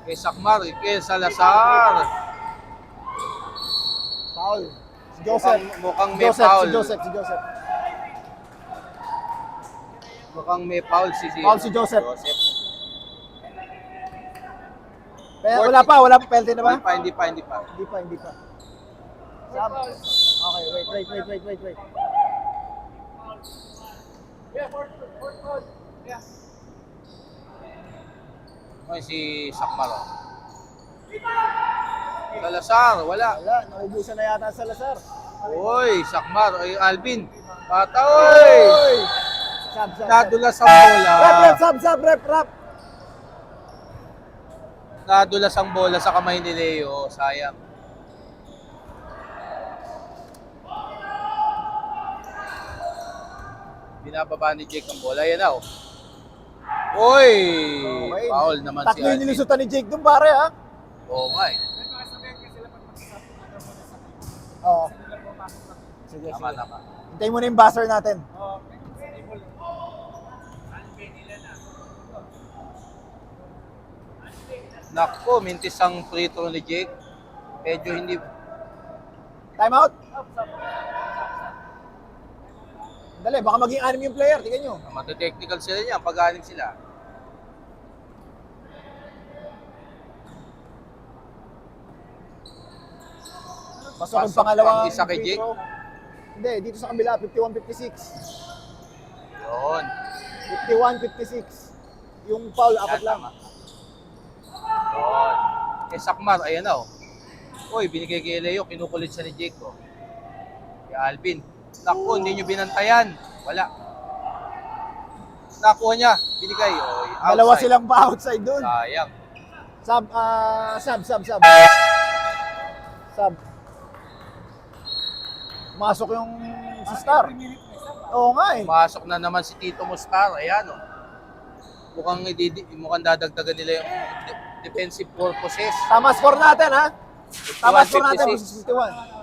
Kay Sakmar, kay Salazar. Foul. Si Joseph. Mukhang may foul. Si Joseph. Mukhang may foul Foul si Joseph. Pero wala pa penalty na ba? Hindi pa. Hindi pa. Sub. Okay, wait. Okay, si Sakmar. Salazar, wala. Wala, naubusan na yata sa Salazar. Uy, Sakmar. Ay, Alvin. Patoy! Sub. Nadulas ang bola. Rep. Nadulas ang bola sa kamay ni Leo. Sayang. Binababa ni Jake ang bola. Yan na, oh. Uy! Okay. Foul naman si Tatlo yung Alvin. nilusutan ni Jake dun, pare, ha? Oo nga eh. Oo. Sige. Tama. Hintayin mo na yung buzzer natin. Nakko, mintis ang free throw ni Jake. Medyo hindi... Time out. Dali, baka maging anim yung player. Tingnan nyo. Mati-technical sila niyan pag-anim sila. Pasok yung Pasok pangalawang ang isa kay free Jake. throw. Hindi, dito sa kabila, 51-56. Yun. 51-56. Yung foul, apat Yan, lang. tama. Yun. Eh, Sakmar, ayan na, oh. Uy, binigay kay Leo, kinukulit siya ni Jake, oh. Kay Alvin. Naku, hindi nyo binantayan. Wala. Nakuha niya, binigay. Oh, outside. Dalawa silang pa outside dun. Sayang. Sub. Masok yung si Star. Oo nga eh. Pumasok na naman si Tito Mustar. Ayan, oh. Mukhang dadagdagan nila yung defensive purposes. Tama score natin, ha? Tama score natin, 56. 51.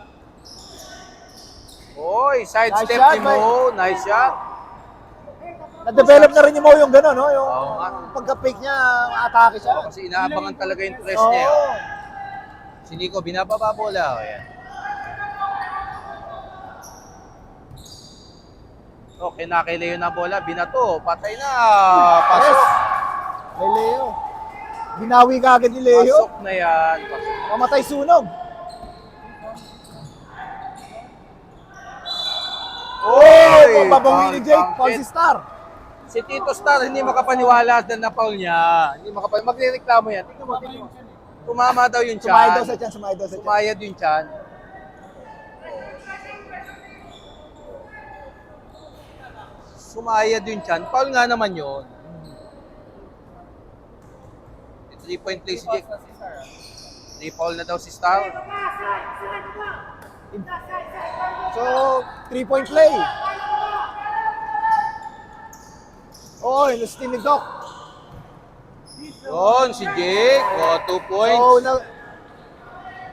Oy, sidestep Nice shot, ni Mo. Nice shot. Na-develop na rin ni Mo yung gano'n, no? Yung Oo nga. pagka-fake niya, atake siya. Kasi inaabangan talaga yung press Oo. niya. Oh. Si Nico, binababa bola. Oh, ayan. Okay, kay Leo na bola. Binato. Patay na. Pasok. May Leo. Binawi ka agad ni Leo. Pasok na yan. Pasok. Mamatay sunog. Oy! Pababawi ni Jake, Foul foul si Star. Si Tito Star, hindi makapaniwala na na-foul niya. Hindi magrereklamo yan. Tingnan mo. Tumama daw yung Sumayad daw tiyan. sa tiyan, sumayad daw sa tiyan. Sumayad yung tiyan. Sumayad yun dyan. Foul nga naman yun. 3-point play si Jake. 3 foul na daw si Star. So, 3-point play. Oh, ilustin ni Doc. Yun, si Jake. 2 points. So,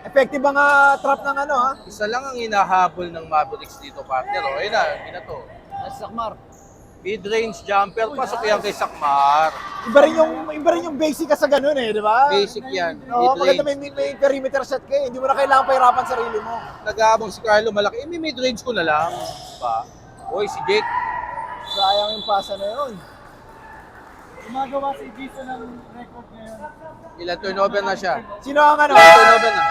effective ang trap ng ano, ha? Isa lang ang hinahabol ng Mavericks dito, partner. O, ayun na to. Nasa Sakmar. Mid-range jumper, pasok yan kay Sakmar. Iba rin yung basic ka sa ganun eh, di ba? Basic yan. Oo, maganda Mid-range. may perimeter shot ka eh. Hindi mo na kailangan pahirapan sarili mo. Nag-aabang si Carlo malaki. May mid-range ko na lang. Diba? Oy, si Jake. Sayang yung pasa na yun. Gumagawa si Jason ng record ngayon. Ilan turnover na siya? Sino ang ano? Ilan turnover na?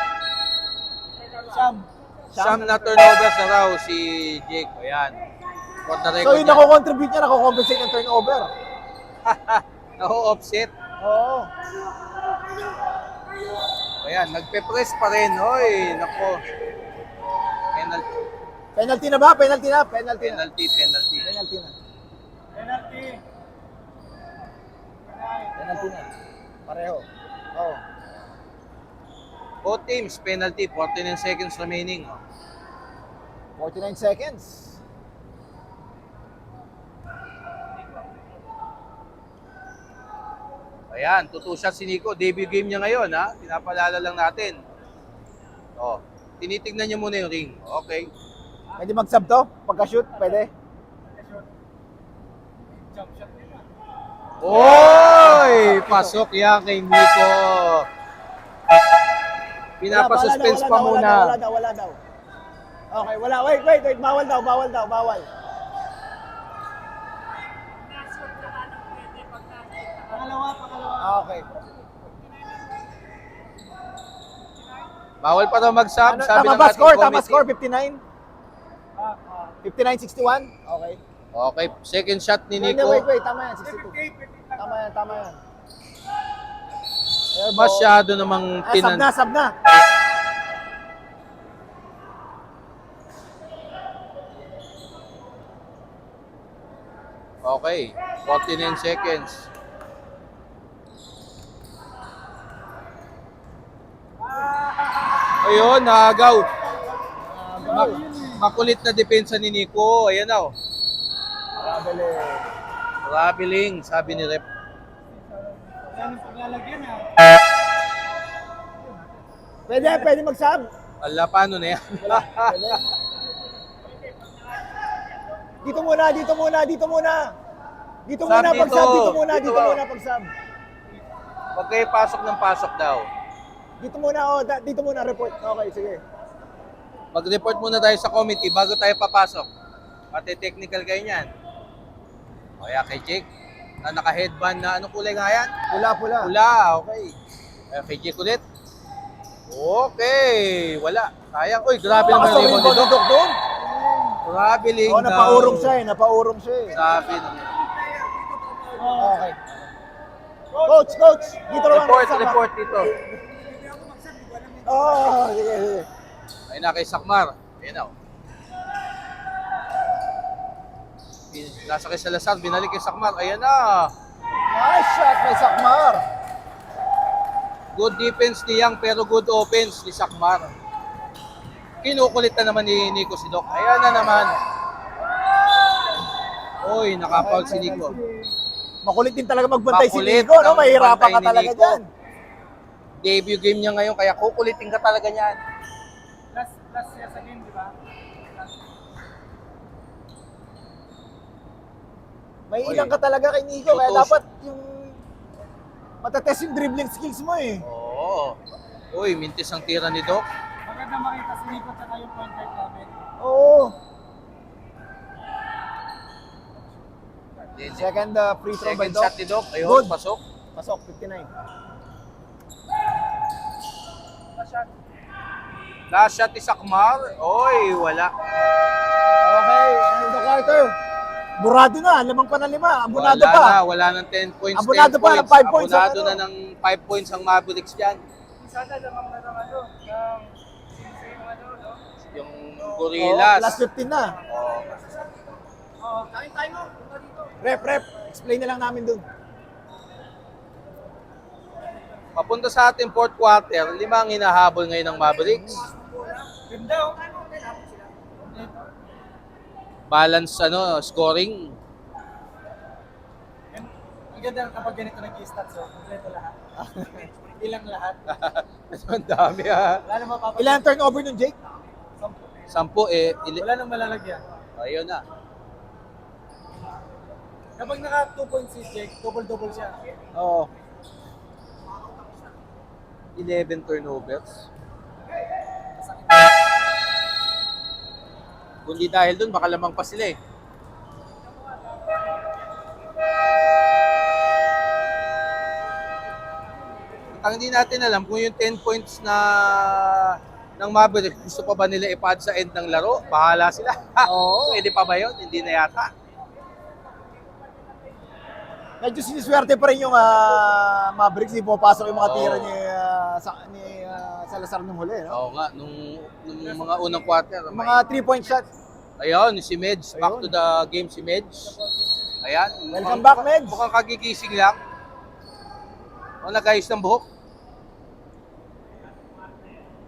Sam. Na turnover sa raw si Jake. Ayan. For the So record yung niya. nako-contribute niya, nako-compensate ng turnover. Offset. Oo. Ayan, nagpe-press pa rin. Oy, nako. Penalty. Penalty na ba? Penalty na. Penalty na. Penalty. Penalty na. Penalty. Penalty na. Pareho. Oo. Both teams, penalty. 49 seconds remaining. 49 seconds. Ayan, tutu shot si Nico. Debut game niya ngayon, ha? Pinapalala lang natin. Tinitignan niya muna yung ring. Okay. Pwede mag-sub to? Pagka-shoot? Pwede? Jump shot nila. Oy! Pasok yan kay Nico. Pinapasuspends pa muna. Wala daw. Okay, wala. Wait. Bawal daw. Pangalawa. Okay. Bawal pa daw mag-sub, Ano, sabi tama ng ba ating score? Tama committee. score? 59? 59-61? Okay. Okay, second shot ni Hindi, Nico. wait. Tama yan. 62. Tama yan. Airball. Masyado namang Sub na. Okay, 49 seconds. Ayun, nagaw. Makulit na depensa ni Nico. Ayan na. Grabe. Traveling, sabi ni Rep. Yan ang paglalagyan ha. Pwede mag-sub? Ala, paano na yan? Pwede. Dito muna. Dito Sub muna dito. pag-sub. Dito. Dito muna pag-sub. Huwag kayo pasok ng pasok daw. Dito muna report. Okay, sige. Mag-report muna tayo sa committee bago tayo papasok. Pati technical kayo niyan. O kaya kay Jake, na naka-headband na anong kulay nga yan? Pula. Pula, okay. Kaya kay Jake ulit. Okay, wala. Sayang. Uy, grabe naman yung limon ni Doc. doon. Traveling Oh, napaurong siya eh. Sabi ng Okay. Coach, dito naman. report dito. Oh, sige. Ayun na kay Sakmar. Ayun na. Nasa kay Salazar, binalik kay Sakmar. Ayan na. Nice shot by Sakmar. Good defense ni Yang pero good offense ni Sakmar. Kinukulit na naman ni Nico si Doc. Ayan na naman. Uy, nakapaul si Nico. Makulit din talaga magbantay si Makulit Nico, no? ang Mahirapan bantay ka ni talaga Nico. dyan. Debut game niya ngayon kaya kukulitin ka talaga niyan. Last year sa game, di ba? May Uy. ilang ka talaga kay Nico, kaya Tutos. dapat yung matatest yung dribbling skills mo eh. Oo. Uy, mintis ang tira ni Doc. Maganda makita si Nico tsaka yung point guard namin. Oo. Then, Second free throw by second Doc. shot ni Doc. Ayun, Good. pasok. Pasok, 59. Last shot ni Sakmar. Oy, wala. Okay, Aldo Carter. Burado na, 5 pa na 5. Abunado Wala pa. na, wala ng 10 points, Abonado 10 pa, points. ng 5 points ang Abonado ano. na ng 5 points ang Mavericks dyan. Sana lamang na ng ano, ng same ano, no? Yung Oo, Gorillas. plus 15 na. Oh. Tayo mo. Punta dito. Rep. Explain na lang namin dun. Papunta sa ating fourth quarter, 5 ang hinahabol ngayon ng Mavericks. Ganda oh. Balance scoring. Ang ganda kapag ganito nag-i-stats oh. Kompleto lahat. Ilang lahat. Ang dami ha. Wala nang mapapagod. Ilan turnover nun, Jake? 10 Wala nang malalagyan. Ayun na. Kapag naka 2 points si Jake, double-double siya. Oo. 11 turnovers. Kundi dahil dun, baka lamang pa sila eh. Ang hindi natin alam kung yung 10 points ng Mavericks, gusto pa ba nila ipad sa end ng laro? Bahala sila. Oo. Pwede pa ba yun? Hindi na yata. Medyo siniswerte pa rin yung Mavericks. Di pumapasok yung mga tira ni Salazar nung huli. No? Oo nga, nung mga unang quarter. Yung mga 3-point shot. Ayun, si Medj. Back to the game si Medj. Ayan. Welcome back, Medj. Mukhang kagigising lang. Mukhang nagayos ng buhok.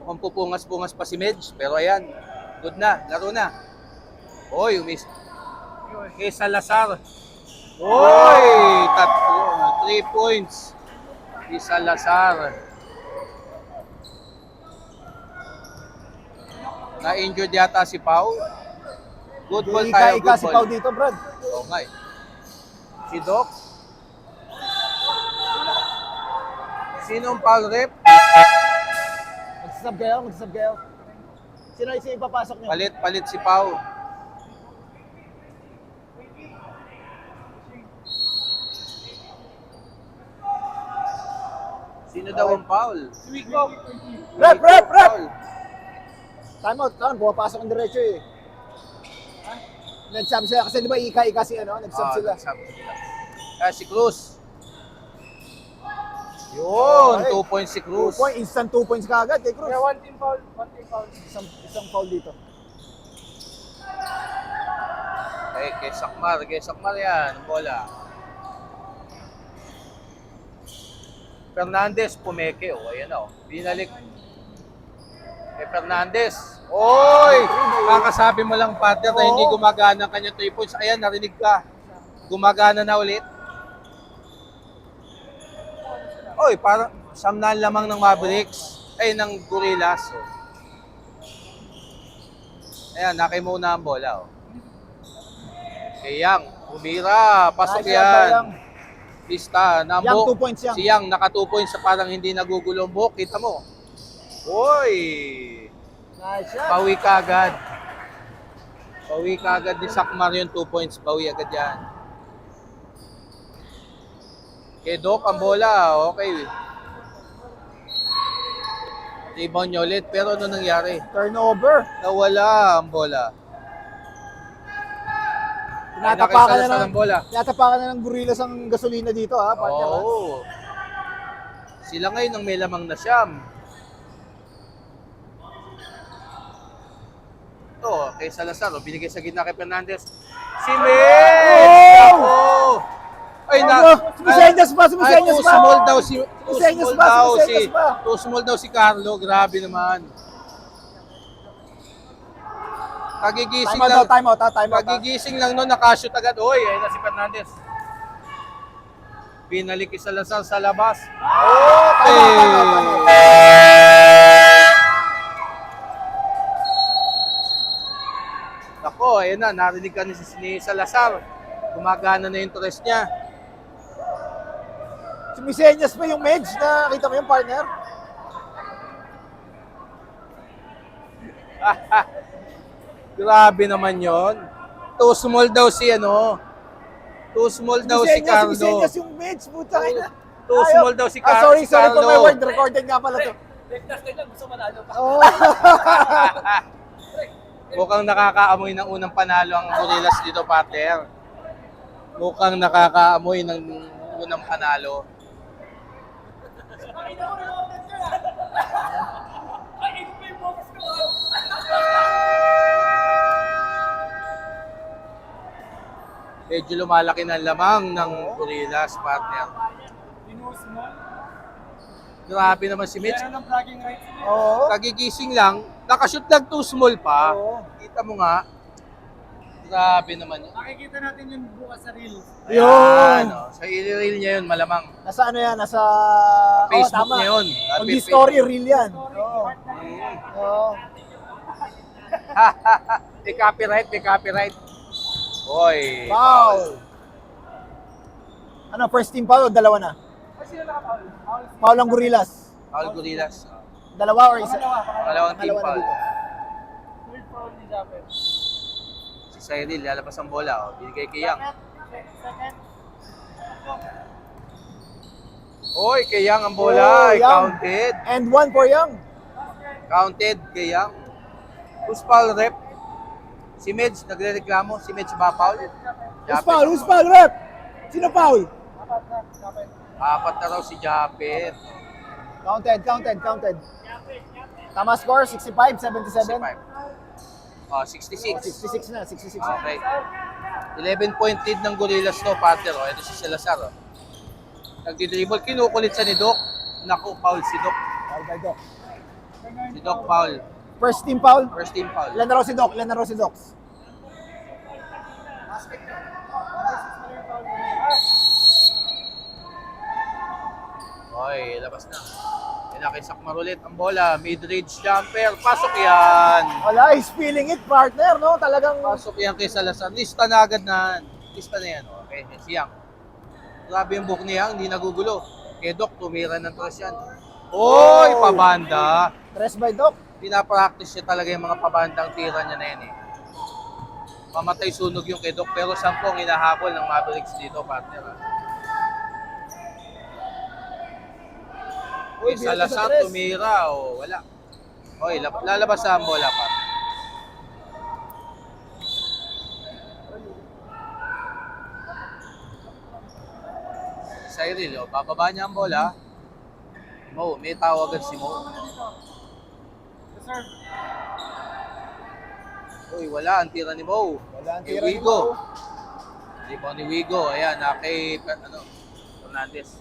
Mukhang pupungas-pungas pa si Medj. Pero ayan, good na. Laro na. Oy, kay Salazar. Oy! 3 points. Si Salazar. Na-injured yata si Pau. Good ball tayo, good Si ball. Pau dito, Brad. Oo nga eh. Si Doc. Sinong foul rep? Magsasab kayo. Sino yung ipapasok nyo? Palit si Pau. Sino daw ang foul? Rep! Foul. Time out. Pumapasok ang diretso eh. Nag-sub sila. Kasi di ba ika si nag-sub sila. Si Cruz. Yun, Okay. 2 points si Cruz. Instant 2 points ka agad kay Cruz. Kaya one team foul. Isang foul dito. Kay Sakmar yan, ang bola. Fernandez, pumeke. Ayan o. Binalik. Kay Fernandez. Oy! Kakasabi mo lang, partner, na hindi gumagana ang kanyang 3 points. Ayan, narinig ka. Gumagana na ulit. Oy, parang samnan lamang ng Mavericks. Ay, ng Gorillas. Ayan, nakimuna ang bola. Kay Yang, umira. Pasok yan. Lista, Yang, 2 points yan. Si Yang, naka 2 points sa parang hindi nagugulong buhok. Kita mo. Oy! Nice shot. Bawi ka agad. Bawi ka agad ni Sakmar yung 2 points. Bawi agad yan. Kay Doc ang bola. Okay. Rebound niya ulit. Pero ano nangyari? Turnover. Nawala ang bola. Tinatapakan ng bola. ng Gorillas ang gasolina dito partner. Oo. Sila ngayon ang may lamang na siyam. Ito, kay Salazar, binigay sa gitna kay Fernandez. Si Mel! Oh! Ay, Sumisenyas pa. Too small daw si Sumisenyas pa. Too small daw si Carlo. Grabe naman. Kagigising lang. Time out. Kagigising lang noon, nakashoot agad. Oy, ayun na si Fernandez. Binalik kay Salazar sa labas. Tama. Ako, ayun na, narinig ka ni Salazar. Gumagana na yung tres niya. Sumisenyas pa yung Medj. Nakita mo yung partner? Grabe naman yon. Too small daw si Too small daw si Carlo. Sumisenyas yung Medj. Puta ka na. Too small daw si Sorry for Carlo. my word. Recorded nga pala to. Gusto manalo pa. Oo. Mukhang nakakaamoy ng unang panalo ang Gorillas dito, partner. Mukhang nakakaamoy ng unang panalo. Medyo lumalaki ng lamang ng Gorillas, partner. Pinuhos mo. Grabe naman si Mitch. Meron ng bragging rights. Oo. Kagigising lang, nakashoot lang too small pa. Oo. Kita mo nga. Grabe naman yun. Makikita natin yun bukas sa reel. Yun. Ayan, oh. Sa i-reel niya yun, malamang. Nasa ano yan? Nasa... Facebook tama. niya yun. On the story, reel yan. Sorry, Oo. heart na rin yan. Oo. May copyright, may copyright. Hoy. Foul. Ano, first team foul o dalawa na? Ay, sino naka-foul? Foul. Foul ang Gorillas. Paul Gorillas. Dalawa or isa? Pangalawang team Dalawa na foul. dito. Third foul ni Japet. Si Cyril, lalabas ang bola. Oh. Binigay kay Yang. Second. Hoy, kay Yang ang bola. Oh, Yang. Counted. And one for Young. Counted kay Yang. Who's foul rep? Si Medj, nagre-reklamo. Si Medj ba foul? Who's foul? Who's foul, rep? Sino foul? Apat na. Japet. Apat na raw si Japet. Counted. Tama score, 65, 77. 65. Oh, 66. 66 na, 66 na. Okay. 11-point lead ng Gorillas to, partner. Oh, ito si Salazar. Oh. Nagdi-dribble, kinukulit sa ni Doc. Naku, foul si Doc. Foul by Doc. Si Doc foul. First team foul. First team foul. Ilan na raw si Doc? Ilan na raw si Doc? Hoy, labas na. Inakisak marulit ang bola. Mid-range jumper. Pasok yan. Wala, he's feeling it, partner, no? Talagang... Pasok yan kay Salazar. Lista na agad na. Lista na yan. Okay, si Yang. Grabe yung book ni Yang, hindi nagugulo. Kay Doc, tumira ng tres yan. Hoy, pabanda. Tres by Doc. Pinapractice niya talaga yung mga pabandang tira niya na yan eh. Mamatay sunog yung kay Doc, pero 10 ang hinahabol ng Mavericks dito, partner. Uy, Kay Salazar, tres. tumira o wala. Hoy, lalabas sa ang bola pa. Cyril, oh, bababa niya ang bola. Mo, may tawagan si Mo. Reserve. Uy, wala ang tira ni Mo. Wala ang Kay tira ni Wigo. Mo. Rebound ni Wigo. Ayan, kay Fernandez.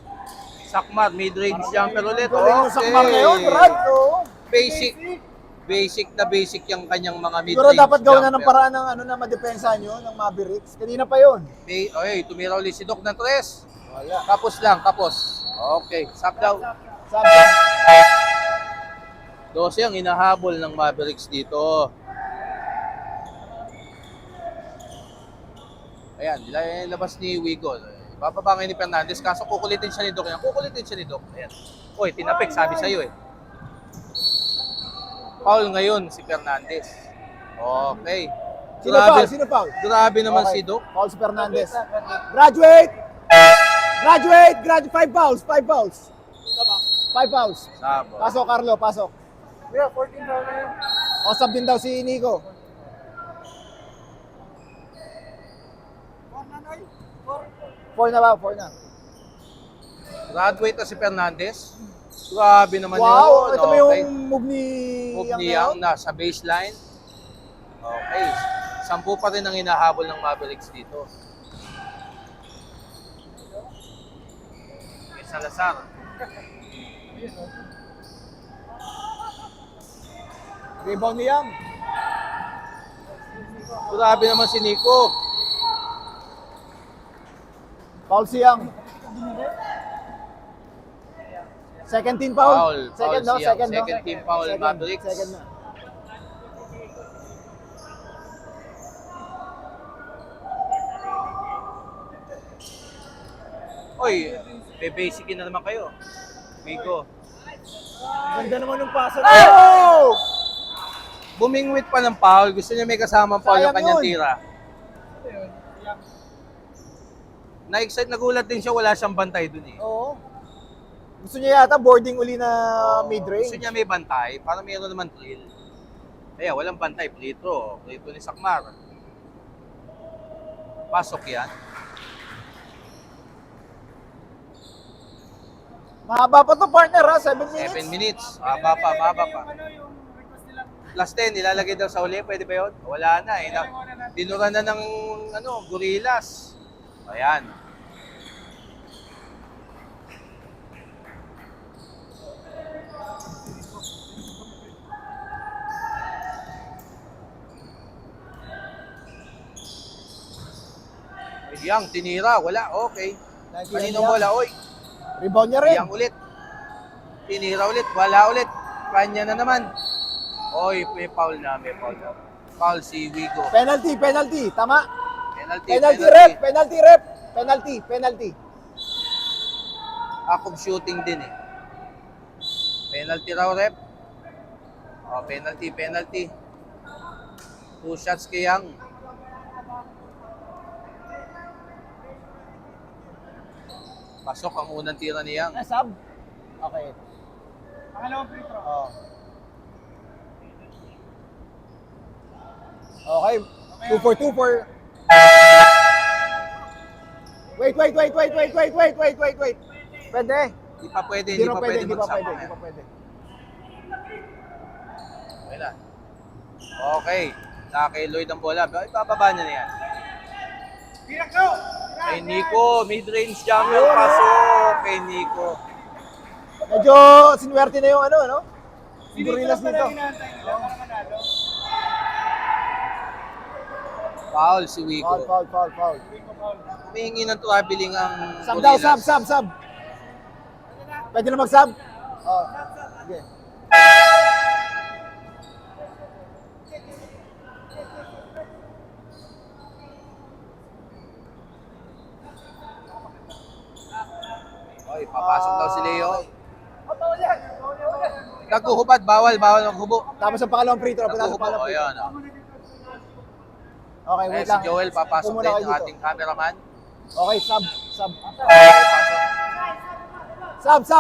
Sakmar, mid-range jumper ulit. Galing yung sakmar ngayon, Brad. Oo. Basic. Basic yung kanyang mga mid-range Siguro dapat gawin na ng jumper. paraan ng ano na madepensa nyo, ng Mavericks. Kanina pa yun. Oy, tumira ulit si Doc ng tres. Wala. Kapos lang, kapos. Okay, sub daw. Sabi, 12 ang hinahabol ng Mavericks dito. Ayan, labas ni Wigo. Bababa ngayon ni Fernandez, kaso kukulitin siya ni Doc. Kukulitin siya ni Doc. Ayan. Uy, tinapik, sabi sa'yo eh. Foul ngayon si Fernandez. Okay. sino foul? Sino foul? Grabe naman Okay. si Doc. Foul si Fernandez. Graduate! 5 fouls, 5 fouls. 5 fouls. Sabo. Pasok, Carlo, pasok. Yeah, 14 foul na yun. O, sub din daw si Nico. Four na, Noy. Four. 4 na ba? 4 na. Graduate na si Fernandez. Grabe naman yun. Wow, ito mo yung Okay. move ni Move Yang ni na Yang yun. nasa baseline. Okay. 10 pa rin ang hinahabol ng Mavericks dito. Kay Salazar. Rebound ni Yang. Grabe naman si Nico. Foul si Yang. Second team foul. Foul. Second, Foul no? si Yang. Second, no? Second team foul, Mavericks. Second na. Oy, bebasicin na naman kayo. Wigo. Ganda naman yung pasa. Oh! Bumingwit pa ng foul. Gusto niya may kasamang foul yung Sayang kanyang yun. tira. Na-excite, nagulat din siya. Wala siyang bantay dun eh. Oo. Gusto niya yata boarding uli na Gusto mid-range. niya may bantay, para mayroon naman drill. Kaya walang bantay, free throw. Free throw ni Sakmar. Pasok yan. Mahaba pa to, partner, ha? 7 minutes. 7 minutes. Mahaba pa, mahaba pa. Ano yung request nilang Last 10, nilalagay daw sa uli. Pwede ba yun? Wala na eh. Dinura na ng Gorillas. Ayan. Yang tinira, wala, okay. Kaninong bola, oy. Rebound niya rin. Yang ulit. Tinira ulit, wala ulit. Kanya na naman. Oy, may foul na. Foul si Wigo. Penalty, penalty. Tama. Penalty. Penalty. Akong shooting din eh. Penalty raw, rep. Oh, penalty. 2 shots kay Yang. Pasok ang unang tira ni Yang. Sub. Okay. Pangalawang free throw. Oh. Okay. 2 for. Wait. Pwede. Hindi pa pwede magsama. Hindi pa pwede. Okay na. Okay. Kay Lloyd ang bola. Ibababa niya na yan. Birak go! Kay Nico, mid-range jumper pasok kay Nico. Medyo sinuwerte na yung ano? Yung Gorillas dito. Foul si Wico. Foul. Humingi ng traveling ang Sub daw, Gorillas. sub. Pwede na mag-sub? Oh. Sige. Oy, papasok daw si Leo. Naghuhubad, bawal maghubo. Tapos ang pangalawang free throw. Pinasok Naghuhubad, pangalawang free throw. ayan. Okay, Eh, wait si lang. Joel papasok Upo muna din, kayo yung dito. ating cameraman. Okay, sub. Pasok.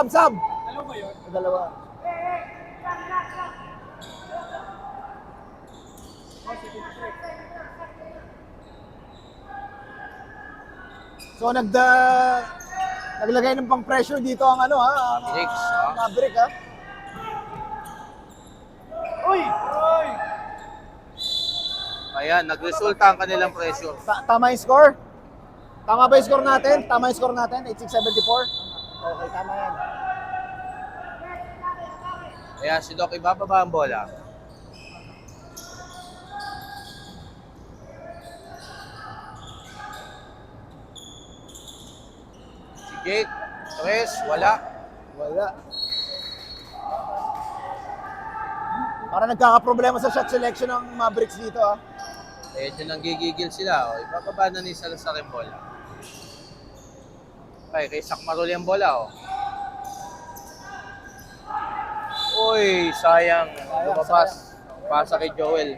Sub. Dalawa ba yun? Dalawa. So naglagay ng pang pressure dito ang ano ha, ang Mavericks, Maverick ha. Uy! Ayan, nagresulta ang kanilang pressure. Tama yung score? Tama ba yung score natin? 8674? Okay, tama yan. Ayan, si Doc ibababa ang bola. Si Jake, Tres, wala. Wala. Para nagkakaproblema sa shot selection ng Mavericks dito ha. Medyo nanggigigil sila. O, ibababa na ni Salazar yung bola. Okay, kay Sakmarul yung bola. Uy, sayang. Lumabas. Pasa kay Joel.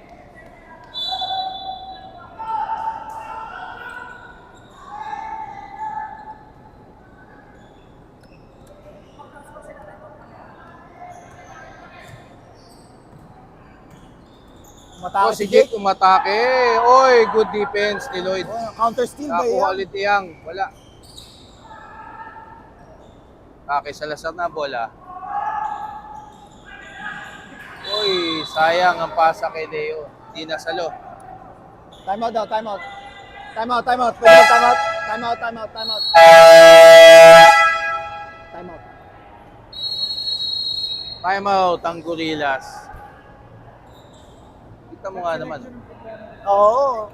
Matao Si Jake umatake. Oy, good defense ni Lloyd. Counter steal ba Nakuha yan? ulit yang. Wala. Kay Salazar na bola. Uy, sayang ang pasa kay Leo. Hindi nasalo. Time out. Pwede mag time out. Time out. Time out ang Gorillas. Kita mo nga naman. Oo.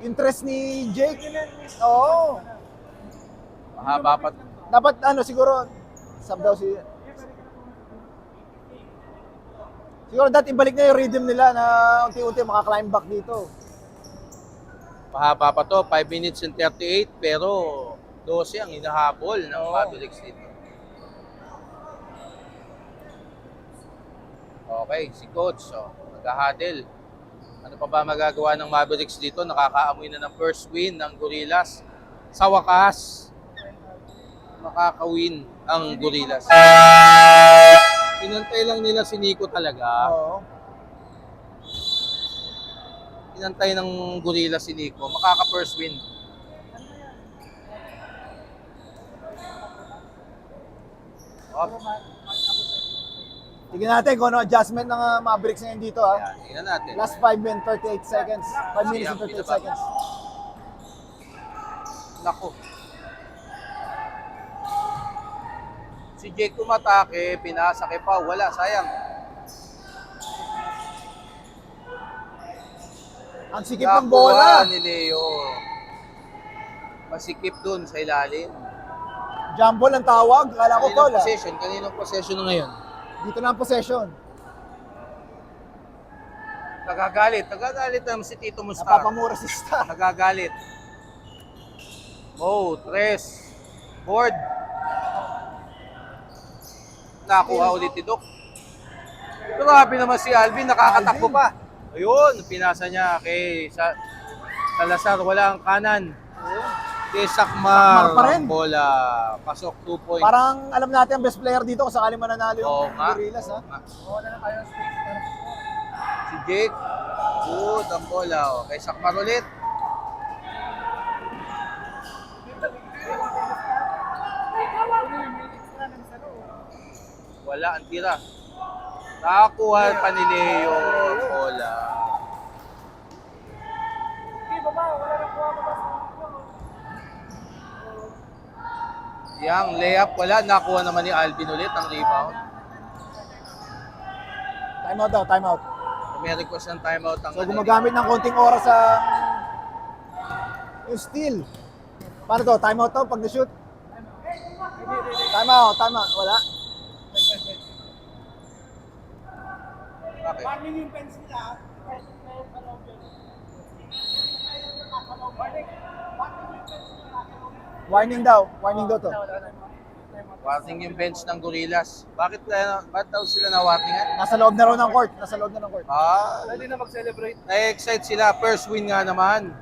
Interest ni Jake. Oo. Mahaba pa. Dapat siguro sub daw si siguro dati ibalik na yung rhythm nila na unti-unti maka-climb back dito. Mahaba pa to. 5 minutes and 38. Pero 12 ang hinahabol ng Mavericks dito. Okay, si Coach. So, nag-huddle. Ano pa ba magagawa ng Mavericks dito? Nakakaamoy na ng first win ng Gorillas. Sa wakas, makakawin ang Gorillas. Pinantay lang nila si Nico talaga. Oo. Pinantay ng Gorillas si Nico. Makaka-first win. Oh, Tingnan natin kung ano adjustment ng Mavericks ngayon dito ha. ayan, tingnan natin. Last 5 minutes 38 seconds. 5 minutes and 38 seconds. Nako. Si Jake tumatake, pinasake pa, wala, sayang. Ang sikip ng bola. Ni Leo. Masikip dun sa ilalim. Jumbo ang tawag. Kala ko tol. Kaninong possession na ngayon? Dito na ang possession. Nagagalit naman si Tito Mustar. Napapamura si Star. Nagagalit. Oh, tres. Board. Nakuha ulit ni Doc. Grabe naman si Alvin, nakakatakbo pa. Ayun, pinasa niya kay Salazar, wala ang kanan. Kay Sakmar Sakmar, pa rin. ang bola. Pasok 2 points. Parang alam natin ang best player dito kung sakali mananalo Oo yung nga. Gorillas, ha? Wala na tayo ng space. Si Jake. Good ang bola. Oh. Kay Sakmar ulit. Wala ang tira. Nakakuha pa ni Leo ang bola. Okay, baba. Wala na kuha baba sa Yang layup wala. Nakuha naman ni Alvin ulit ang rebound. Timeout daw, timeout. May request ng timeout ang So gumagamit ng konting oras sa yung steal. Paano to? Timeout to pag na-shoot? Timeout. Wala. Okay. Warning yung fence nila. Warning daw to. Warning yung bench ng Gorillas. Bakit daw sila na-warningan? Nasa loob na raw ng court. Ready na mag-celebrate. Na-excite sila. First win nga naman.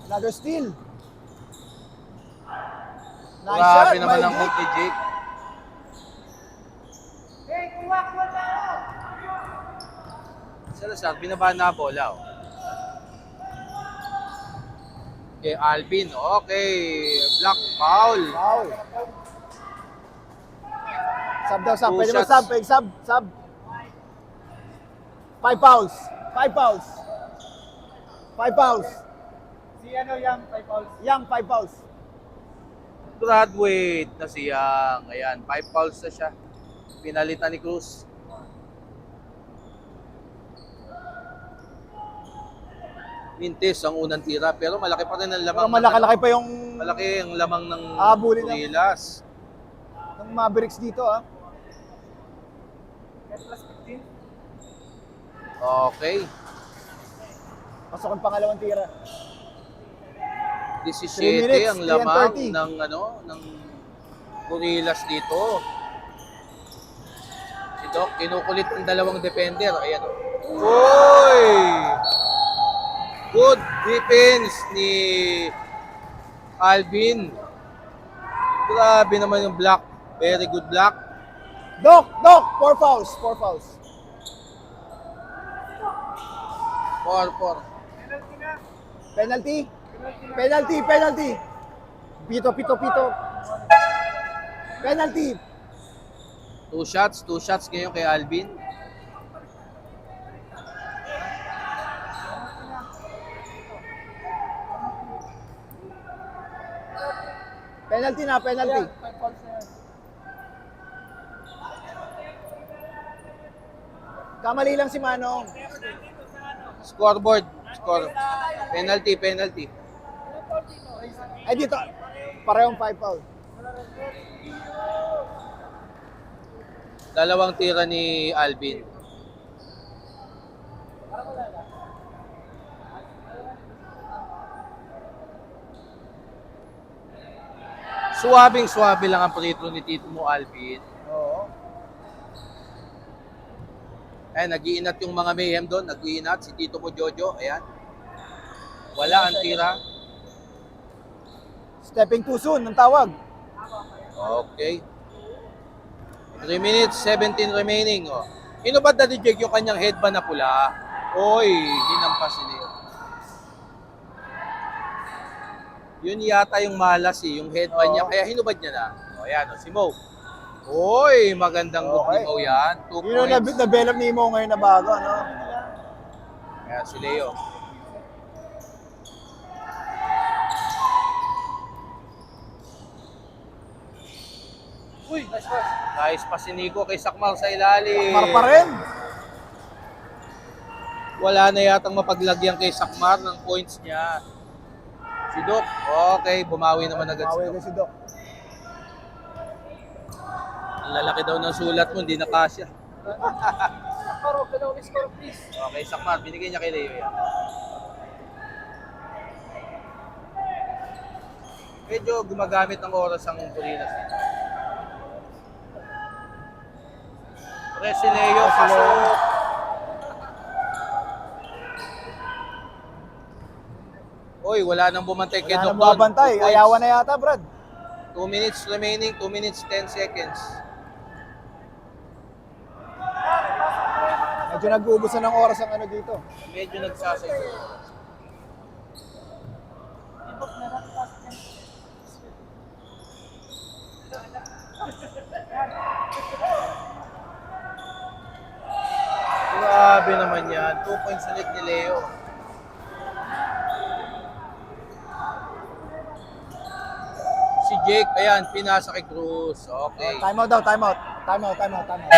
Another steal. Nice Grabe shot, naman by ang hook ni Jake. Hey, kuha na! Salazar, binaba na bola. Oh. Okay, Alvin. Okay. Block foul. Foul. Sub daw, sub. Two Pwede ba shots. sub? 5 fouls. 5 fouls. 5 fouls. Si ano yung 5 fouls. Yang, 5 fouls. Graduate na si Yang. Ayan, 5 fouls na siya. Pinalitan ni Cruz. Mintis ang unang tira, pero malaki pa rin ang Pero lamang. malaki pa yung Malaki ang lamang ng Habulin ng- Gorillas. ng Mavericks dito, ha. Plus 15. Okay. Pasok ang pangalawang tira. 17 minutes, ang lamang 3:30. ng Gorillas dito. Si Doc, kinukulit ng dalawang defender. Ayan. Uy! Good defense ni Alvin. Grabe naman yung block. Very good block. Doc, 4 fouls. 4 fouls. 4-4. Penalty na. Penalty. Pito. Penalty. 2 shots ngayon kay Alvin. Penalty. 5 fouls na yan. Kamali lang si Manong. Scoreboard. Penalty. Ay, dito. Parehong 5 foul. Dalawang tira ni Alvin. Suwabing-suwabe lang ang free throw ni Tito mo, Alvin. Oo. Ayan, nag-iinat yung mga mayhem doon. Nag-iinat si Tito mo, Jojo. Ayan. Wala ang tira. Stepping too soon, ang tawag. Okay. 3 minutes, 17 remaining. Oh. Inubad na ni Jake yung kanyang headband na pula. Oy, hinampas ni Leo. Yun yata yung malas yung headband niya. Kaya hinubad niya na. O, ayan, si Mo. Oy, magandang look ni Okay. Mo yan. 2 Yun ang points. develop ni Mo ngayon na bago, ano? Kaya si Leo. Uy, nice pass. Nice pa si Nico kay Sakmar sa ilalim. Mar pa rin. Wala na yatang mapaglagyan kay Sakmar ng points niya. Si Doc, okay, bumawi naman agad si Maway Doc. ko si Doc. Ang lalaki daw ng sulat mo, hindi na kasya. Score, pero score, please. Okay, Sakmar, binigay niya kay Leo yan. Medyo gumagamit ng oras ang Purinas dito. Press si Leo, pasok. Oy, wala nang bumantay kay Wala Doc. nang babantay. 2 points. Ayawan na yata, Brad. 2 minutes remaining, 2 minutes 10 seconds. Medyo nag-uubos na ng oras ang ano dito. Medyo nagsasay. Grabe naman yan. 2 points ulit ni Leo. Si Jake, ayan, pinasa kay Cruz. Okay. Time out daw, time out. Time out, time out, time out.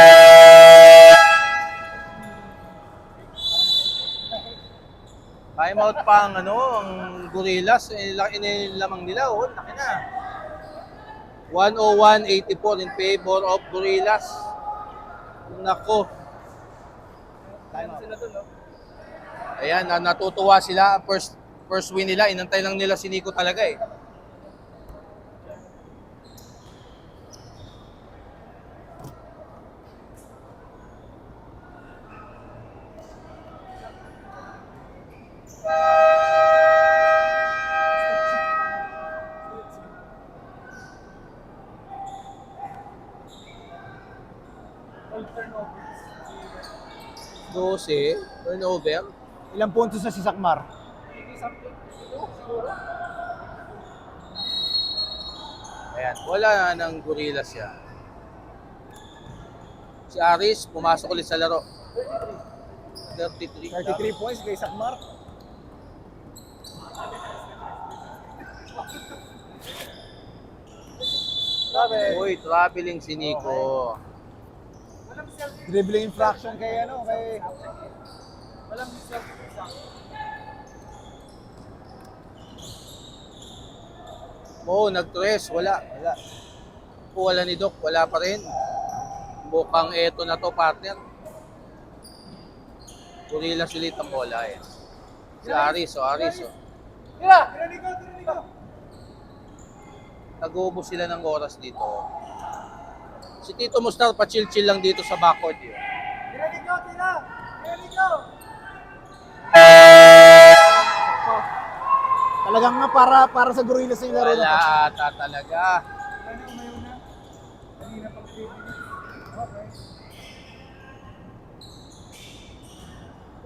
Time out pa ang ang Gorillas. Inilamang nila. Oh, laki na. 101-84 in favor of Gorillas. Nako. Time out. Sila dun, no? Ayan, natutuwa sila. First win nila. Inantay lang nila si Nico talaga eh. All turnovers. 12, turnover. Ilang puntos na si Sakmar? Maybe something. Ito, siguro. Ayan, wala na ng Gorillas yan. Si Aris, pumasok ulit sa laro. 33. 33 points kay Sakmar. Grabe. Uy, traveling si Nico. Walang self. Dribbling infraction kay ano, kay Walang self. Mo, nag-tres, wala. wala. Wala ni Doc, wala pa rin. Mukhang eto na to, partner. Gorillas ulit ang bola eh. Si Aris, Aris. Tira! Tira dito! Nag-uubos sila ng oras dito. Si Tito Mustar, pa-chill-chill lang dito sa backcourt yun. Tira dito! Tira! Tira dito! Talagang nga para sa Gorillas yung laro na to. Wala ata talaga. Ano umayaw na? Kanina pag 3 minutes. Okay.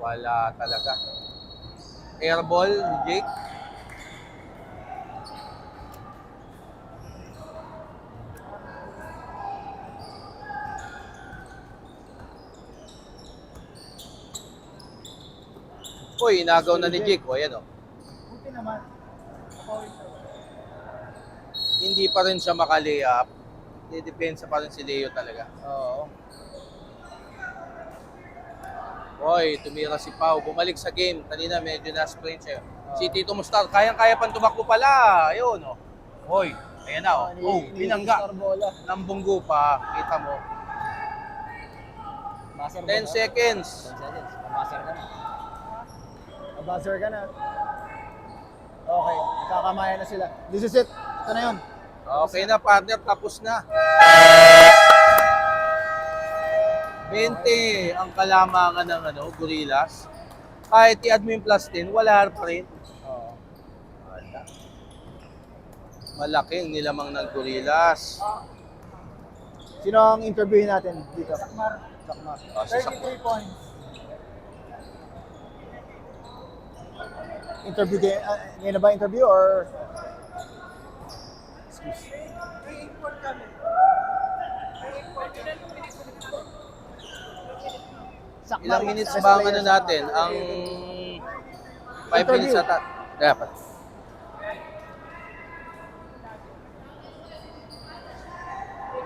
Wala talaga. Airball ni Jake. Uy, inagaw na ni Jake. O, yan o. Buti naman. Napawin siya. Hindi pa rin siya maka-layup. Dedepensa pa rin si Leo talaga. Oo. Hoy, tumira si Pau. Bumalik sa game. Kanina medyo na-sprain siya. Si Tito Mustar, kayang-kaya pang tumakbo pala. Ayun, oh. Hoy, ayan na, oh. Oh, binangga. Bola. Nambunggo pa. Kita mo. Buzzer 10 seconds. 10 seconds. Mabuzzer ka na. Mabuzzer ka na. Okay, kakamayan na sila. This is it. Ito na yun. Okay na, partner. Tapos na. 20 ang kalamangan ng Gorillas. Kahit i-add mo yung plus 10, wala pa rin. Oo. Wala. Malaking nilamang ng Gorillas. Sino ang interviewin natin dito? Sakmar. Sakmar. Oh, si Sakmar. 33 points. Interview game. Ngayon na ba interview or? Excuse. May import kami. May import kami. Sakmar. Ilang minutes Best ba ang player natin? Sakmar. Ang 5 minutes ata. Dapat.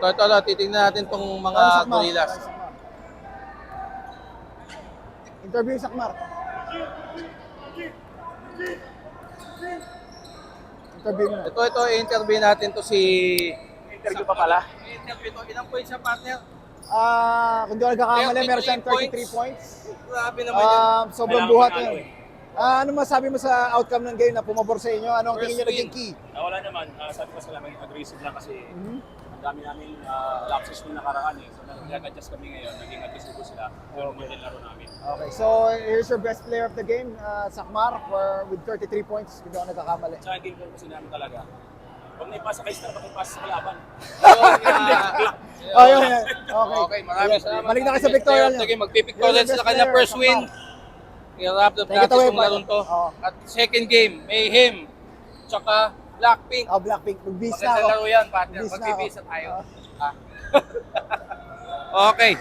Ito, titingnan natin tong mga Paano, Sakmar? gorillas. Paano, Sakmar? Interview Sakmar. Interview mo na. Ito, interview natin to si... Interview pa pala. Interview to. Ilang points siya, partner? Kung di ako nagkakamali, meron siyang 33 33 points. Grabe naman yan. Sobrang Kailangan buhat manalo yun. Ano masabi mo sa outcome ng game na pumabor sa inyo? Ano ang First tingin nyo naging win. key? Wala naman, sabi ko sila maging aggressive lang kasi ang dami namin lapses nung nakaraan eh. So nag-adjust kami ngayon, naging aggressive sila. Yun naman din laro namin. Okay, so here's your best player of the game, Sakmar, with 33 points. Hindi ako nagkakamali. Sa game ko kasi namin talaga. Huwag na ipasa kay Star, ipasa sa kalaban. Oh, yun. Okay. Okay, maraming salamat. Balik na kayo sa pictorial niyo. Sige, mag-pictorial sa kanya first win. I-wrap up Take it natin away, itong larong to. Oo. At second game, Mayhem. Tsaka Blackpink. Oh, Blackpink. Mag-beast na Maganda ako. laro yan, partner. Mag-beast na ako. Magbibisa tayo. Okay.